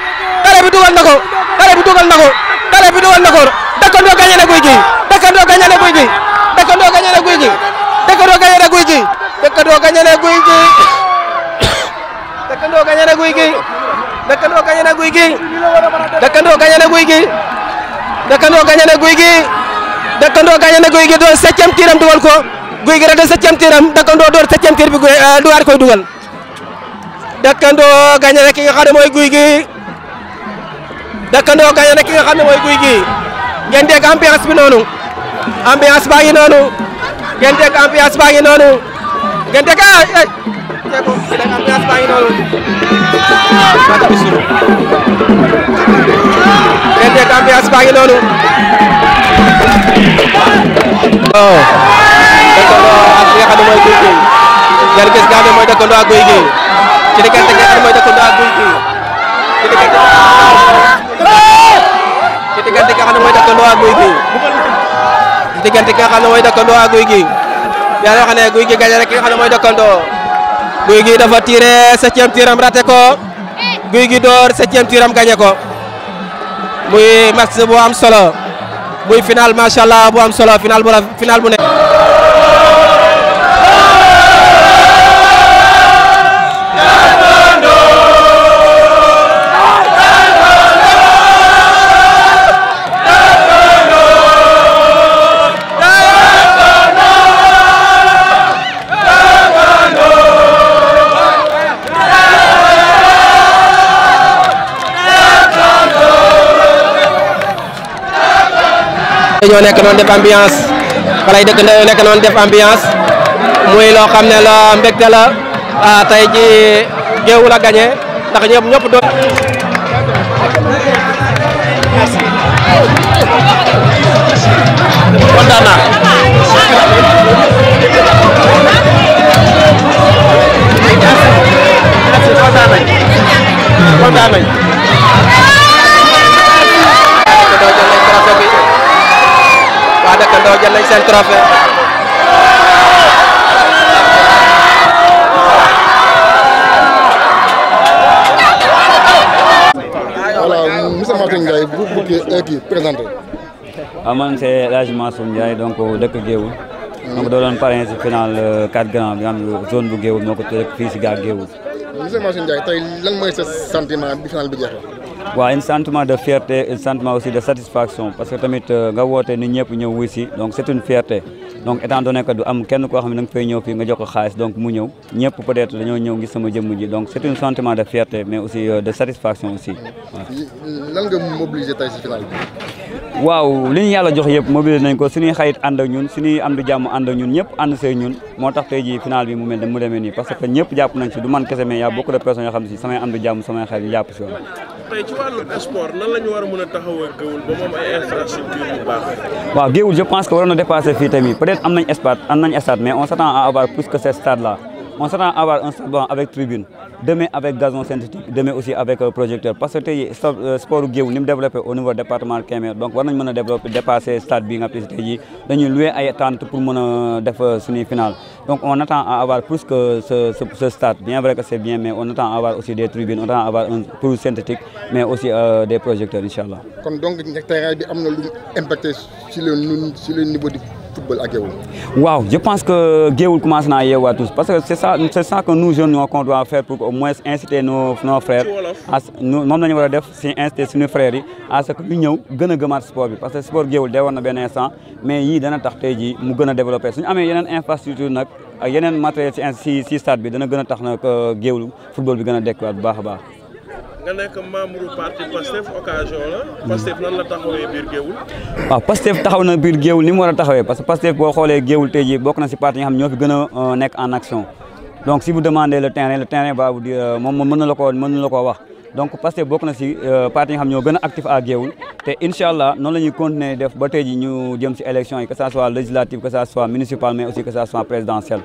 [SPEAKER 2] dëkkandoo gagné na Gouye Gui dëkkandoo gagné na Gouye Gui doon 7e tiram dugal ko Gouye Gui raté 7e tiram dëkkandoo door 7e tir bi duwaat koy dugal dëkkandoo gagné na ki nga xam ne mooy Gouye Gui ngeen dégg ambiance bi noonu ambiance baa ngi noonu ngeen dégg ambiance baa ngi noonu ngeen dégg ambiance baa ngi noonu ngeen dégg ambiance baa ngi noonu dëkkandoo ak ki nga xam ne mooy Gouye Gui ngeen gis nga xam ne mooy dëkkandoo ak Gouye Gui ci diggante nga xam ne mooy dëkkandoo ak Gouye Gui ci diggante nga xam ne mooy dëkkandoo ak Gouye Gui yàlla xam ne Gouye Gui gagné rek ki nga xam ne mooy dëkkandoo Gouye Gui dafa tiré 7e tiram raté ko Gouye Gui door 7e tiram gagné ko muy match bu am solo muy final macha allah bu am solo final bu nekk. ñoo nekk noonu def ambiance xale yi dëkk ñoo nekk noonu def ambiance muy loo xam ne la mbégte la tey ji Géoul a gagné ndax ñëpp doon kontaan naa kontaan nañ waa dëkkandoo jël nañ seen trophée
[SPEAKER 20] voilà monsieur Martin Ndiaye bu kii présenté.
[SPEAKER 3] man c'est El Hadj Mansour Ndiaye donc dëkk Géoul donc doo doon parrain si final 4 grands bi nga xam ne zone bu Géoul moo ko tëj fii si gaa Géoul.
[SPEAKER 20] monsieur Martin Ndiaye tey lan mooy sa sentiment bi final bi jeexee.
[SPEAKER 3] waaw un sentiment de fierté un sentiment aussi de satisfaction parce que tamit nga woote nit ñëpp ñëw wuy si donc c'est une fierté donc étant donné que du am kenn koo xam ne da nga fay ñëw fii nga jox ko xaalis donc mu ñëw ñëpp peut-être dañoo ñëw ngir sama jëmm ji donc c'est un sentiment de fierté mais aussi de satisfaction aussi
[SPEAKER 20] lan nga mobiliser tey si final bi.
[SPEAKER 3] waaw li ñu yàlla jox yëpp mobiliser nañ ko suñuy xarit ànd ak ñun suñuy am du jàmm ànd ak ñun ñëpp ànd see ñun moo tax tey jii final bi mu mel ne mu demee nii parce que ñëpp jàpp nañ si du man kese mais y a beaucoup de personnes yoo xam ne si samay am du jàmm samay xarit ñu jàpp si woon.
[SPEAKER 17] tey ci wàllu sport nan la ñu war a mën a taxawoo Géoul ba moom ay infrastructure yu baax.
[SPEAKER 3] waaw Géoul je pense que waroon na dépasser fii tamit peut-être am nañ stade mais on s'attend à avoir plus que ce stade là on s'attend à avoir un stade avec tribune demain avec gazon synthétique demain aussi avec projecteur parce que tey sport Géoul ni mu développé au niveau département Kébémer donc war nañ mën a développer dépasser stade bi nga xam ne tey jii dañuy louer ay tentes pour mën a def suñuy final donc on attend à avoir plus que ce stade bien vrai que c'est bien mais on attend à avoir aussi des tribunes on attend à avoir un pelouse synthétique mais aussi des projecteurs inchallah.
[SPEAKER 20] kon donc terrain bi am na lu impacté sur le niveau football à Géoul?
[SPEAKER 3] Waaw, je pense que Géoul commence à y avoir tous parce que c'est ça que nous jeunes qu'on doit faire pour au moins inciter nos frères nous moom lañu war a def si inciter suñu frères yi à ce que ñu ñëw gën a gëmaat sport bi parce que sport Géoul dee woon na benn instant mais yii dana tax tey jii mu gën a développé suñu amee yeneen infrastructure nag ak yeneen matériel si stade bi dana gën a tax nag Géoul football bi gën a dekkiwaat bu baax a baax.
[SPEAKER 21] nga nekk membre parti Pastef occasion la Pastef nan la taxawee biir Géoul.
[SPEAKER 3] waaw Pastef taxaw na biir Géoul ni mu war a taxawee parce que Pastef boo xoolee Géoul tey jii bokk na si parti yi nga xam ñoo fi gën a nekk en action donc si vous demandez le terrain va vous dire moom mën na la koo wax donc Pastef bokk na si parti yi nga xam ñoo gën a actif à Géoul te incha allah noonu la ñuy continuer def ba tey jii ñu jëm si élection yi que ça soit législative que ça soit municipal mais aussi que ça soit présidentielle.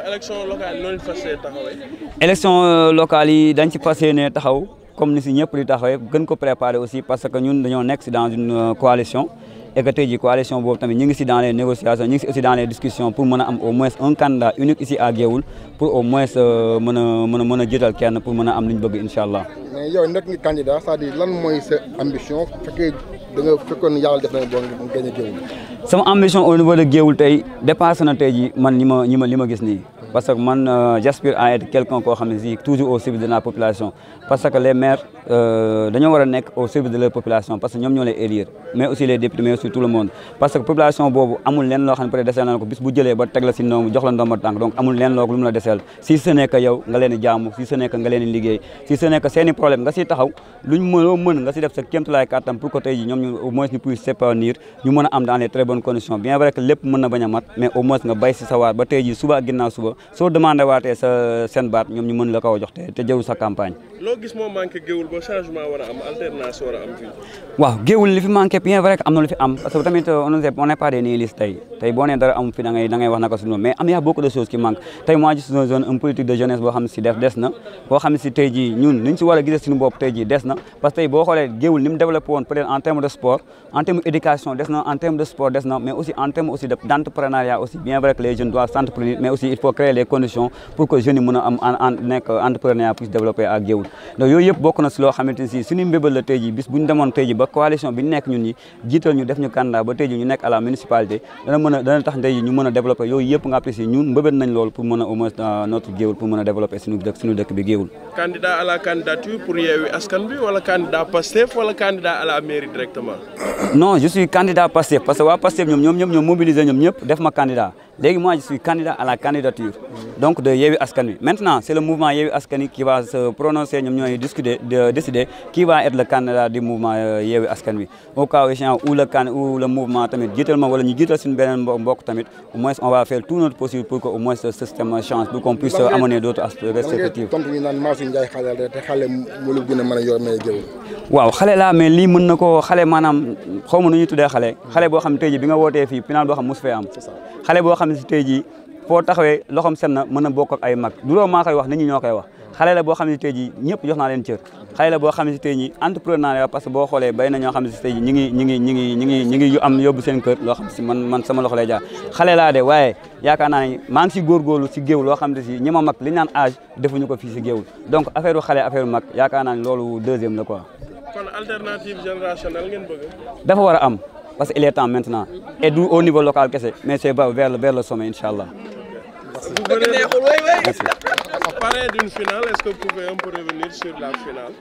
[SPEAKER 21] élection locale yi noonu fas taxawee.
[SPEAKER 3] élection locale yi dañ ci fas yéene taxaw. Comme nous sommes tous taxawee gën ko préparer aussi parce que ñun dañoo nekk dans une coalition et que tey jii coalition boobu tamit ñu ngi si dans les négociations ñu ngi si aussi dans les discussions pour mën a am au moins un candidat unique ici à Géoul pour au moins mën a jiital kenn pour mën a am li ñu bëgg incha allah.
[SPEAKER 20] mais yow nekk nga candidat c'est-à-dire lan mooy sa ambition fekkee da nga fekkoon yàlla def na boo nga gagné Géoul.
[SPEAKER 3] sama ambition au niveau de Géoul tey dépassé na tey jii man li ma gis nii. Parce que moi, j'aspire à être quelqu'un qui est toujours au service de la population. Parce que les maires, doivent être au service de la population. Parce que nous sommes les élire. Mais aussi les députés, mais aussi tout le monde. Parce que la population, amul len lo xamne peut déssel ko bis bu jëlé ba tégg la ci ndom jox la ndom tank donc amul len lo lu mëna déssel si ce n'est que yow nga leen jaamu si ce n'est que nga leen liggéey si ce n'est que seeni problème nga ci taxaw luñ mën nga ci def sa kémtulay katam pour que tay ji ñom ñu au moins ñu puisse s'épanouir ñu mëna am dans les très bonnes conditions bien vrai que lépp mëna baña mat mais au moins nga bay ci sa waar ba tay ji suba ginnaw suba so demandé waté sa sen baat ñom ñu mën la ko jox te jëru sa campagne
[SPEAKER 21] lo gis mo manqué Géoul ba changement wara am alternance wara am fi
[SPEAKER 3] waaw Géoul li fi manqué bien vrai que am na lu fi am parce que tamit on n'est pas des nihilistes tey boo nee dara am fi da ngay wax naka suñu mais am y a beaucoup de choses qui manquent tey moi je suis une zone une politique de jeunesse boo xam ne si des na boo xam ne si tey jii ñun niñ si war a gisee suñu bopp tey jii des na parce que tey boo xoolee Géoul ni mu développé woon peut-être en termes de sport en termes d'éducation des na en termes de sport des na mais aussi en termes aussi d'entrepreneuriat aussi bien vrai que les jeunes doivent s'entreprendre mais aussi il faut créer les conditions pour que jeunes yi mën a am nekk entrepreneuriat puisse développer à Géoul donc yooyu yëpp bokk na si loo xamante ne si suñu mbébal la tey jii bis bu ñu demoon tey jii ba coalition bi ñu nekk ñun ñi jiital ñu def ñu candidat ba tey jii ñu nekk à la municipalité dana tax tey jii ñu mën a développer yooyu yëpp nga apprécier ñun mbébét nañ loolu pour mën a au moins notre Géoul pour mën a développer suñu dëkk bi Géoul.
[SPEAKER 21] Candidat à la candidature pour Yewwi Askan Wi wala candidat Pastef wala candidat à la mairie directement.
[SPEAKER 3] Non, je suis candidat Pastef parce que waa Pastef ñoom mobiliser ñoom ñëpp def ma candidat léegi moi je suis candidat à la candidature donc de Yewwi Askan Wi maintenant c'est le mouvement Yewwi Askan Wi qui va se prononcer ñoom ñooy décider qui va être le candidat du mouvement Yewwi Askan Wi au cas échéant ou le mouvement tamit jiital ma wala ñu jiital suñu beneen mbokk tamit au moins on va faire tout notre possible pour que au moins ce système change pour qu'on puisse amener d'autres aspects respectifs. waaw xale la mais lii mën na ko xale maanaam xaw ma nu ñuy tuddee xale boo xam ne tey jii bi nga wootee fii final boo xam mosu fee am xale boo xam ne si tey jii foo taxawee loxoom sen na mën a bokk ak ay mag du loo maa koy wax nit ñi ñoo koy wax xale la boo xam ne si tey jii ñëpp jox naa leen cër xale la boo xam ne si tey jii entrepreneur parce que boo xoolee bay na ñoo xam ne si tey jii ñi ngi am yóbbu seen kër loo xam si man sama loxo lay jaar xale laa de waaye yaakaar naa ne maa ngi si góorgóorlu si Géoul loo xam ne si ñi ma mag li ñu naan âge defuñu ko fii si Géoul donc affaire u xale affaire u mag yaakaar naa ne loolu deuxième la quoi.
[SPEAKER 21] kon alternative générationnelle ngeen bëgg.
[SPEAKER 3] dafa war a am parce que il est temps maintenant et du au niveau local kese mais c'est vers le sommet inchallah.
[SPEAKER 21] Merci. Parler d'une finale, est-ce que vous pouvez un peu revenir sur la finale?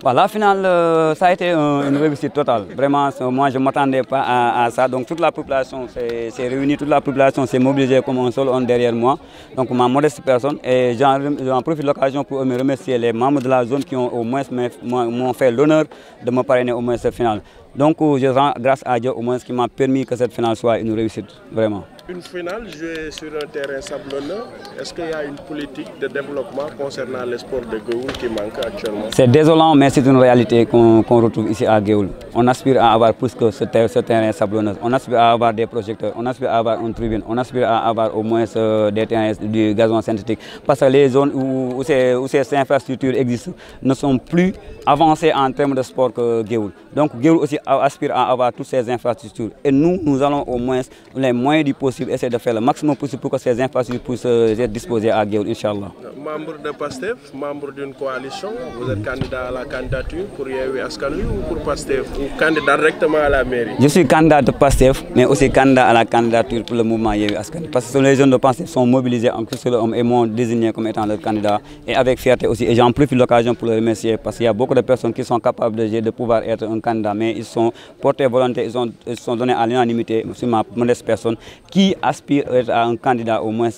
[SPEAKER 3] Voilà, la finale, ça a été une réussite totale. Vraiment, moi je ne m'attendais pas à ça. Donc toute la population s'est réunie, toute la population s'est mobilisée comme un seul homme derrière moi. Donc ma modeste personne. Et j'en profite de l'occasion pour me remercier les membres de la zone qui ont au moins m'ont fait l'honneur de me parrainer au moins cette finale. Donc je rends grâce à Dieu au moins qui m'a permis que cette finale soit une réussite, vraiment.
[SPEAKER 21] Une finale jouée sur un terrain sablonneux, est-ce qu'il y a une politique de développement concernant les sports de Géoul qui manque actuellement?
[SPEAKER 3] C'est désolant, mais c'est une réalité qu'on retrouve ici à Géoul. On aspire à avoir plus que ce terrain sablonneux. On aspire à avoir des projecteurs, on aspire à avoir une tribune, on aspire à avoir au moins des terrains du gazon synthétique. Parce que les zones où ces infrastructures existent ne sont plus avancées en termes de sport que Géoul. Donc Géoul aussi aspire à avoir toutes ces infrastructures. Et nous allons au moins les moyens du possible possible, essayer de faire le maximum possible pour que ces infrastructures puissent être disposées à Géoul, Inch'Allah.
[SPEAKER 21] Membre de PASTEF, membre d'une coalition, vous êtes candidat à la candidature pour Yewwi Askan Wi ou pour PASTEF ou candidat directement à la mairie?
[SPEAKER 3] Je suis candidat de PASTEF, mais aussi candidat à la candidature pour le mouvement Yewwi Askan Wi. Parce que les jeunes de PASTEF sont mobilisés en plus homme et m'ont désigné comme étant leur candidat. Et avec fierté aussi. Et j'en profite de l'occasion pour le remercier parce qu'il y a beaucoup de personnes qui sont capables de pouvoir être un candidat, mais ils sont portés volonté, ils sont donnés à l'unanimité sur ma modeste personne qui aspire à un candidat au moins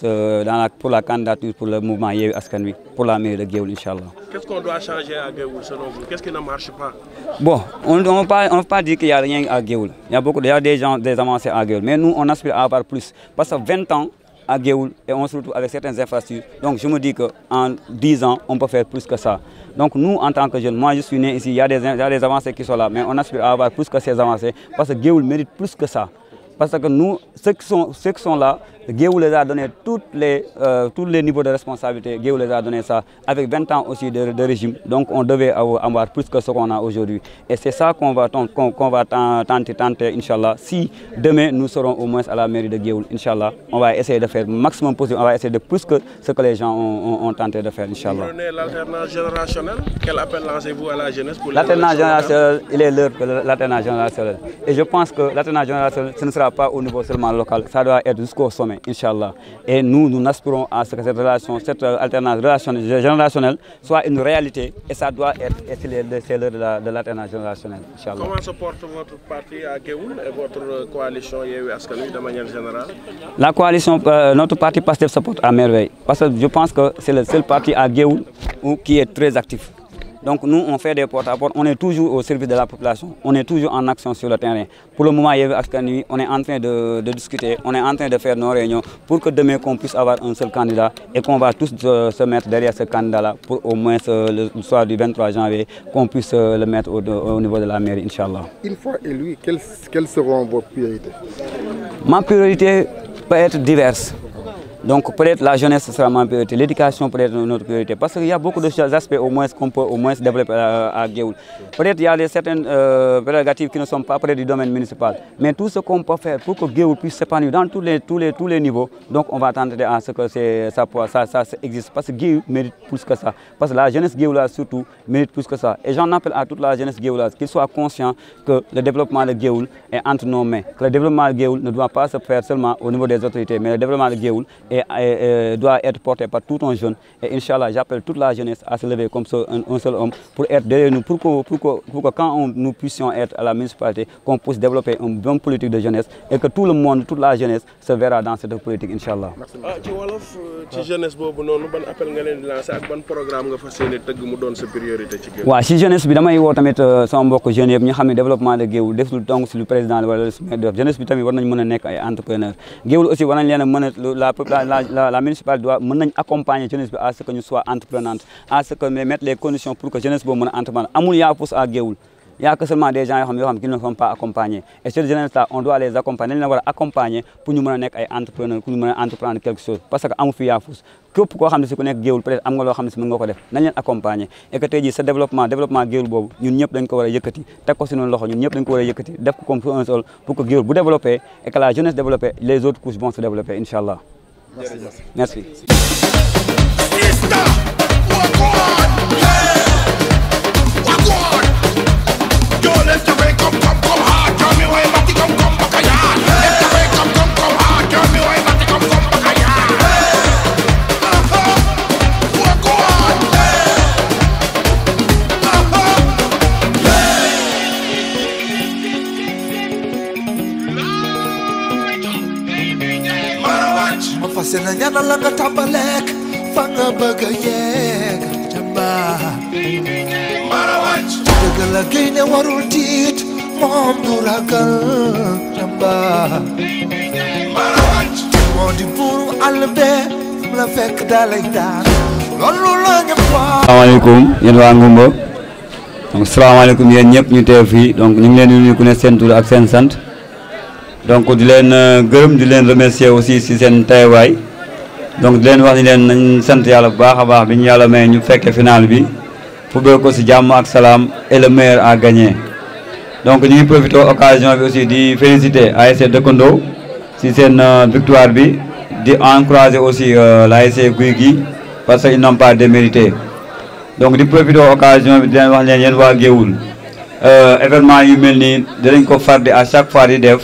[SPEAKER 3] pour la candidature pour le mouvement Yewwi Askan Wi, pour la mairie de Géoul, Inch'Allah.
[SPEAKER 21] Qu'est-ce qu'on doit changer à Géoul selon vous? Qu'est-ce qui ne marche pas?
[SPEAKER 3] Bon, on ne va pas dire qu'il n'y a rien à Géoul. Il y a des avancées à Géoul, mais nous on aspire à avoir plus. Parce que 20 ans à Géoul et on se retrouve avec certaines infrastructures. Donc je me dis qu'en 10 ans, on peut faire plus que ça. Donc nous, en tant que jeunes, moi je suis né ici, il y a des avancées qui sont là, mais on aspire à avoir plus que ces avancées parce que Géoul mérite plus que ça. Parce que nous, ceux qui sont là, Géoul les a donné tous les niveaux de responsabilité. Géoul les a donné ça avec 20 ans aussi de régime. Donc on devait avoir plus que ce qu'on a aujourd'hui. Et c'est ça qu'on va tenter, Inch'Allah. Si demain nous serons au moins à la mairie de Géoul, Inch'Allah, on va essayer de faire le maximum possible. On va essayer de plus que ce que les gens ont tenté de faire, Inch'Allah.
[SPEAKER 21] Vous prenez l'alternance générationnelle. Quel appel lancez-vous à la jeunesse pour
[SPEAKER 3] l'alternance générationnelle? Il est l'heure que l'alternance générationnelle. Et je pense que l'alternance générationnelle, ce ne sera pas au niveau seulement local, ça doit être jusqu'au sommet, Inch'Allah. Et nous aspirons à ce que cette alternance générationnelle soit une réalité et ça doit être, c'est l'heure de l'alternance générationnelle, Inch'Allah.
[SPEAKER 21] Comment se porte votre parti à Géoul et votre coalition Yewwi Askan Wi de manière générale?
[SPEAKER 3] La coalition, notre parti PASTEF se porte à merveille parce que je pense que c'est le seul parti à Géoul qui est très actif. Donc nous, on fait des porte-à-porte, on est toujours au service de la population, on est toujours en action sur le terrain. Pour le moment, Yewwi Askan Wi, on est en train de discuter, on est en train de faire nos réunions pour que demain, qu'on puisse avoir un seul candidat et qu'on va tous se mettre derrière ce candidat-là pour au moins le soir du 23 janvier, qu'on puisse le mettre au niveau de la mairie, Inch'Allah.
[SPEAKER 20] Une fois élu, quelles seront vos priorités?
[SPEAKER 3] Ma priorité peut être diverse. Donc peut-être la jeunesse sera ma priorité, l'éducation peut être notre priorité. Parce qu'il y a beaucoup d'aspects au moins qu'on peut développer à Géoul. Peut-être il y a certaines prérogatives qui ne sont pas près du domaine municipal. Mais tout ce qu'on peut faire pour que Géoul puisse s'épanouir dans tous les niveaux, donc on va tenter à ce que ça existe. Parce que Géoul mérite plus que ça. Parce que la jeunesse géoulaise surtout mérite plus que ça. Et j'en appelle à toute la jeunesse géoulaise qu'ils soient conscients que le développement de Géoul est entre nos mains. Que le développement de Géoul ne doit pas se faire seulement au niveau des autorités, mais le développement de Géoul doit être porté par tout un jeune. Et Inch'Allah, j'appelle toute la jeunesse à se lever comme un seul homme pour être derrière nous, pour que quand nous puissions être à la municipalité, qu'on puisse développer une bonne politique de jeunesse et que tout le monde, toute la jeunesse se verra dans cette politique, Inch'Allah.
[SPEAKER 21] ci wolof ci jeunesse boobu noonu ban appel nga leen di lancer ak ban programme nga fas yéene tëgg mu doon sa priorité ci Géoul?
[SPEAKER 3] waaw si jeunesse bi damay woo tamit sama mbokk jeunes yëpp ñu xam ne développement de Géoul deful donc si le président wala si maire jeunesse bi tamit war nañ mën a nekk ay entrepreneur. Géoul aussi war nañ leen a mën a la municipalité doit accompagner jeunesse à ce que nous soyons entreprenantes, à ce que nous mettre les conditions pour que jeunesse soit entreprenante. Amul ya pousse à Géoul. Il n'y a que seulement des gens qui ne sont pas accompagnés. Et cette jeunesse-là, on doit les accompagner. Nous devons accompagner pour nous mener à entrepreneurs, pour nous mener à entreprendre quelque chose. Parce que amul fi ya pousse. Que pourquoi xam ne si ku nekk Géoul peut-être am nga loo xam ne si mën nga ko def nañ leen accompagner et que tey jii ce développement Géoul boobu ñun ñëpp dañ ko war a yëkkati teg ko suñu loxo ñun ñëpp dañ ko war a yëkkati def ko comme un seul pour que Géoul bu développé et que la jeunesse développée les autres couches vont se développer Inch'Allah. Merci.
[SPEAKER 1] Fasena nyana langa tabalek fanga baga yeg jamba marawach degala gine warul tit mom duragal jamba marawach modi buru albe la fek dalay dar lolu la ñepa.
[SPEAKER 3] Assalamualaikum yeen wa Ngumba. Donc assalamualaikum yeen ñep ñu teew fi donc ñu ngi leen di nuyu ku ne sen tour ak sen sant. Donc di leen gërëm di leen remercier aussi ci seen teewaay donc di leen wax ni leen nañ sant yàlla bu baax a baax bi ñu yàlla may ñu fekke final bi football ko ci jàmm ak salaam et le meilleur a gagné. Donc ñu ngi profité occasion bi aussi di féliciter ASC Dëkkandoo si seen victoire bi di encourager aussi l'ASC Gouy Gui parce que ils n'ont pas démérité donc di profiter occasion bi di leen wax leen yéen waa Géoul événement yu mel nii dinañ ko far di à chaque fois di def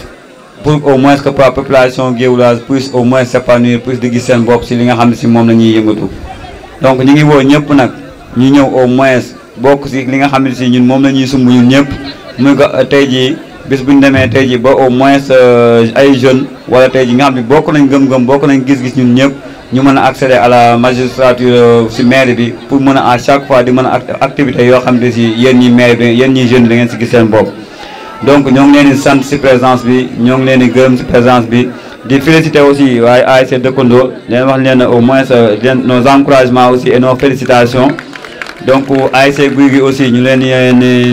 [SPEAKER 3] pour au moins que la population géouloise puisse au moins s'épanouir puisse di gis seen bopp si li nga xam ne si moom la ñuy yëngatu donc ñu ngi woo ñëpp nag ñu ñëw au moins bokk si li nga xam ne si ñun moom la ñuy sumb ñun ñëpp muy ko tey jii bis bu ñu demee tey jii ba au moins ay jeunes wala tey jii nga xam ne bokk nañ gëm-gëm bokk nañ gis-gis ñun ñëpp ñu mën a accéder à la magistrature si maire bi pour mën a à chaque fois di mën a activité yoo xam ne si yéen ñi maire bi yéen ñi jeunes da ngeen si gis seen bopp. donc ñoo ngi leen di sant si présence bi ñoo ngi leen di gërëm si présence bi di féliciter aussi waaye ASC Dëkkandoo leen wax leen au moins nos encouragements aussi et nos félicitations donc ASC Gouy Gui aussi ñu leen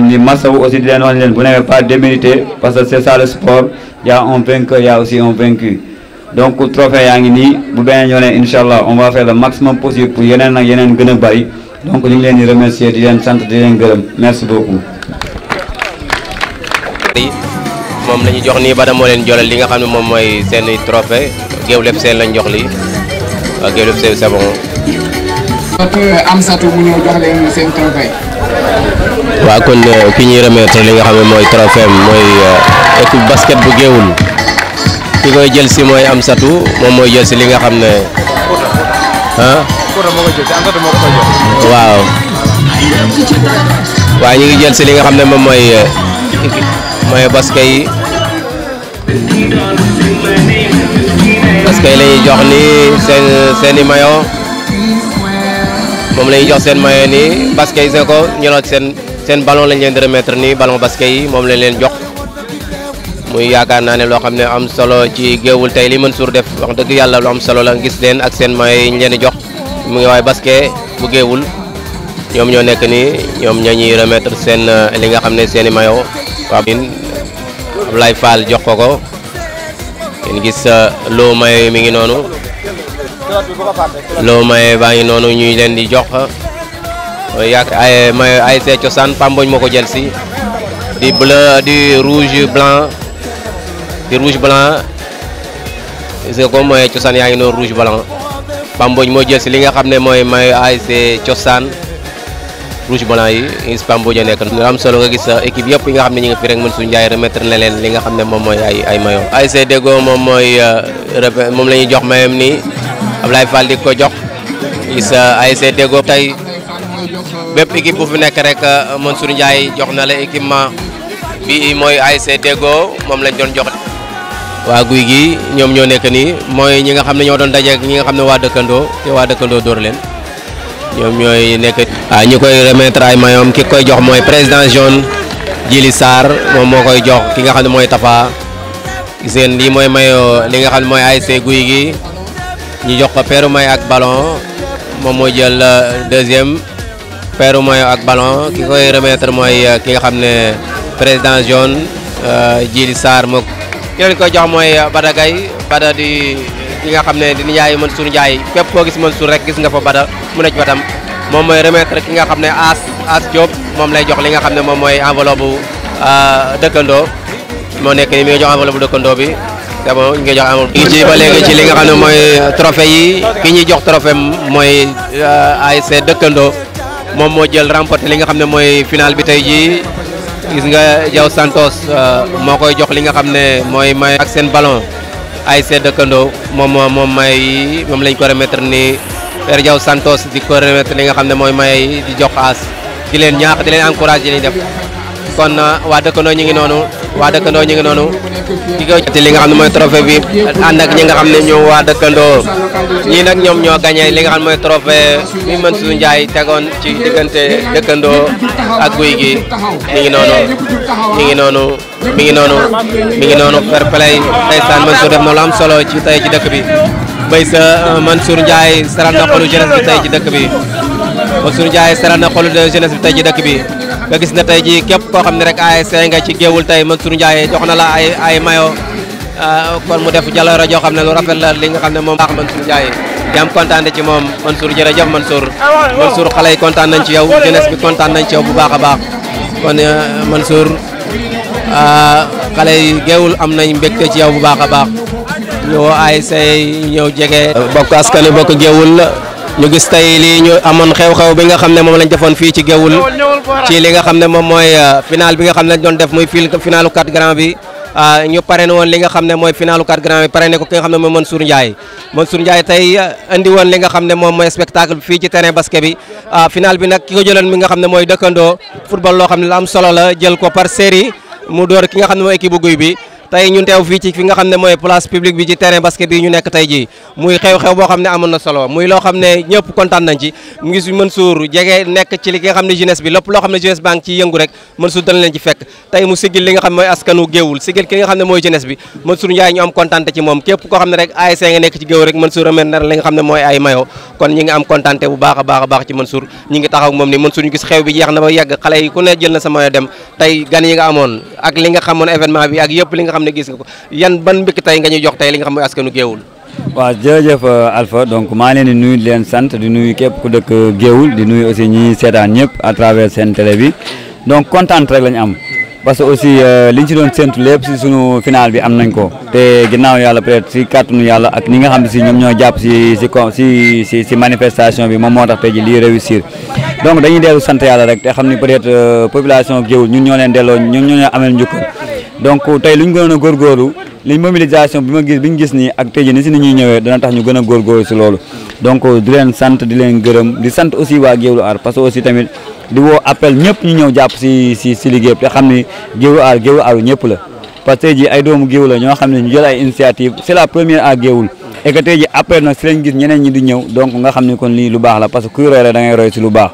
[SPEAKER 3] di masawu aussi di leen wax leen vous n'avez pas démérité parce que c'est ça le sport il y a un vainqueur il y a aussi un vaincu donc trophée yaa ngi nii bu beneen yoonee inchallah on va faire le maximum possible pour yeneen ak yeneen gën a bari donc ñu ngi leen di remercier di leen sant di leen gërëm merci beaucoup.
[SPEAKER 2] moom la ñu jox nii Bada moo leen jolal li nga xam ne moom mooy seen trophée Géoul FC lañ jox lii waaw Géoul FC c'est bon.
[SPEAKER 5] donc Amsatou mu ñëw jox leen seen trophée.
[SPEAKER 2] waaw kon ki ñuy remettre li nga xam ne mooy trophée mooy équipe basket bu Géoul ki koy jël si mooy Amsatou moom mooy jël si li nga xam ne ah. waaw. waaw ñu ngi jël si li nga xam ne moom mooy. mooy basket yi la ñuy jox ni seen i maillot moom la ñuy jox seen maillot nii basket yi seen ko ñëwaat seen ballon lañ leen di remettre nii ballon basket yi moom lañ leen jox muy yaakaar naa ne loo xam ne am solo ci Géoul tey li Mansour def wax dëgg yàlla lu am solo la gis leen ak seen maillot yi ñu leen di jox mu ngi waaye basket bu Géoul ñoom ñoo nekk nii ñoom ñoo ñuy remettre seen li nga xam ne seen i maillot waaw Ablaye Fall jox ko ngeen gis loo maye mi ngi noonu loo maye baa ngi noonu ñuy leen di jox ay maye ASC Cosaan Pamboñ moo ko jël si di bleu di rouge blanc gis nga ko mooy Cosaan yaa ngi noonu rouge blanc Pamboñ moo jël si li nga xam ne mooy maye ASC Cosaan rouge blanc yi gis Pamboñ a nekk lu am solo nga gis équipe yëpp yi nga xam ne ñu ngi fi rek Mansour Ndiaye remettre na leen li nga xam ne moom mooy ay maillot ASC Deggo moom mooy moom la ñuy jox mayam nii Ablaye Fall di ko jox gis ASC Deggo tey bépp équipe bu fi nekk rek Mansour Ndiaye jox na la équipement bi mooy ASC Deggo moom lañ doon jox waa Gouy Gui ñoom ñoo nekk nii mooy ñi nga xam ne ñoo doon daje ak ñi nga xam ne waa dëkkandoo te waa dëkkandoo dóor leen ñoom ñooy nekk ñu koy remettre ay mayoom ki koy jox mooy président jaune Djili Sarr moom moo koy jox ki nga xam ne mooy Tafa gis ngeen lii mooy mayo li nga xam ne mooy ASC Gouy Gui ñu jox ko peeru may ak ballon moom moo jël deuxième peeru mayo ak ballon ki koy remettre mooy ki nga xam ne président jaune Djili Sarr moo ki leen koy jox mooy Bada Gaye Bada di ki nga xam ne di Ndiaye Mansour Ndiaye fépp koo gis Mansour rek gis nga fa Bada mu nekk batam moom mooy remettre ki nga xam ne As Diop moom lay jox li nga xam ne moom mooy enveloppe bu dëkkandoo moo nekk ni mi ngi jox enveloppe bu dëkkandoo bi c'est bon ñu ngi jox enveloppe bi ci ba léegi ci li nga xam ne mooy trophée yi ki ñuy jox trophée mooy ASC dëkkandoo moom moo jël remporté li nga xam ne mooy final bi tey jii gis nga Diaw Santos moo koy jox li nga xam ne mooy may ak seen ballon ASC dëkkandoo moom lañ ko remettre ni Père Diaw Santos di ko remettre li nga xam ne mooy may di jox As di leen ñaax di leen encouragé li def kon waa dëkkandoo ñu ngi noonu di ko ci li nga xam ne mooy trophée bi ànd ak ñi nga xam ne ñoo waa dëkkandoo ñii nag ñoom ñoo gagné li nga xam ne mooy trophée mi Mansour Ndiaye tegoon ci diggante dëkkandoo ak Gouy Gui mi ngi noonu fair play ndeysaan Mansour def na lu am solo ci tey ci dëkk bi bay sa Mansour Ndiaye saral na xolu jeunesse bi tey ci dëkk bi Mansour Ndiaye saral na xolu jeunesse bi tey ci dëkk bi nga gis na tey ji képp koo xam ne rek ASC nga ci Géoul tey Mansour Ndiaye jox na la ay mayo kon mu def jaloore joo xam ne lu rafet la li nga xam ne moom baax Mansour Ndiaye di am kontaan ci moom Mansour jërëjëf Mansour xale yi kontaan nañ ci yow jeunesse bi kontaan nañ ci yow bu baax a baax kon Mansour xale yi Géoul am nañ mbégte ci yow bu baax a baax ñu woo ASC ñëw jege bokk askan wi bokk Géoul ñu gis tey lii ñu amoon xew-xew bi nga xam ne moom lañ defoon fii ci Géoul ci li nga xam ne moom mooy final bi nga xam ne lañ doon def muy finalu 4 grand bi ñu parrainé woon li nga xam ne mooy finalu 4 grand bi parrainé ko ki nga xam ne mooy Mansour Ndiaye tey andi woon li nga xam ne moom mooy spectacle fii ci terrain basket bi final bi nag ki ko jëloon mi nga xam ne mooy dëkkandoo football loo xam ne la am solo la jël ko par série mu door ki nga xam ne mooy équipe bu Guy bi tey ñun teew fii ci fi nga xam ne mooy place publique bi ci terrain basket bi ñu nekk tey jii muy xew-xew boo xam ne amoon na solo muy loo xam ne ñëpp kontaan nañ ci mu ngi Mansour jege nekk ci li nga xam ne jeunesse bi lépp loo xam ne jeunesse baa ngi ciy yëngu rek Mansour dana leen ci fekk tey mu sigil li nga xam ne mooy askanu Géoul sigil ki nga xam ne mooy jeunesse bi Mansour Ndiaye ñu am kontaante ci moom képp koo xam ne rek ASC nga nekk ci Géoul rek Mansour remer na li nga xam ne mooy ay mayo kon ñi ngi am kontaante bu baax a baax a baax ci Mansour ñi ngi taxaw ak moom ni Mansour ñu gis xew bi jeex na ba yegg xale yi ku ne jël na sa mayo dem tey gan yi nga amoon ak li nga xamoon événement bi ak yëpp li nga xam ne gis nga ko yan ban mbikk tey nga ñuy jox tey li nga xam mooy askanu Géoul
[SPEAKER 3] waaw jërëjëf Alpha donc maa leen di nuyu di leen sant di nuyu képp ku dëkk Géoul di nuyu aussi ñi seetaan ñëpp à travers seen télé bi donc kontaan rek lañ am parce que aussi liñ ci doon séntu lépp si sunu final bi am nañ ko te ginnaaw yàlla peut-être si kàttanu yàlla ak ñi nga xam ne si ñoom ñoo jàpp si manifestation bi moom moo tax tey ji lii réussir donc dañuy dellu sant yàlla rek te xam ni peut-être population Géoul ñun ñoo leen delloo ñun ñoo amel njukkal donc tey lu ñu gënoon a góorgóorlu li mobilisation bi ñu gis nii ak tey jii ni si ni ñuy ñëwee dana tax ñu gën a góorgóorlu si loolu donc di leen sant di leen gërëm di sant aussi waa Géoul Art parce que aussi tamit di woo appel ñëpp ñu ñëw jàpp si liggéey te xam ni Géoul Art ñëpp la parce que tey jii ay doomu Géoul la ñoo xam ne ñu jël ay initiative c'est la première à Géoul et que tey jii après nag si lañ gis ñeneen ñi di ñëw donc nga xam ni kon lii lu baax la parce que kuy roy rek da ngay roy si lu baax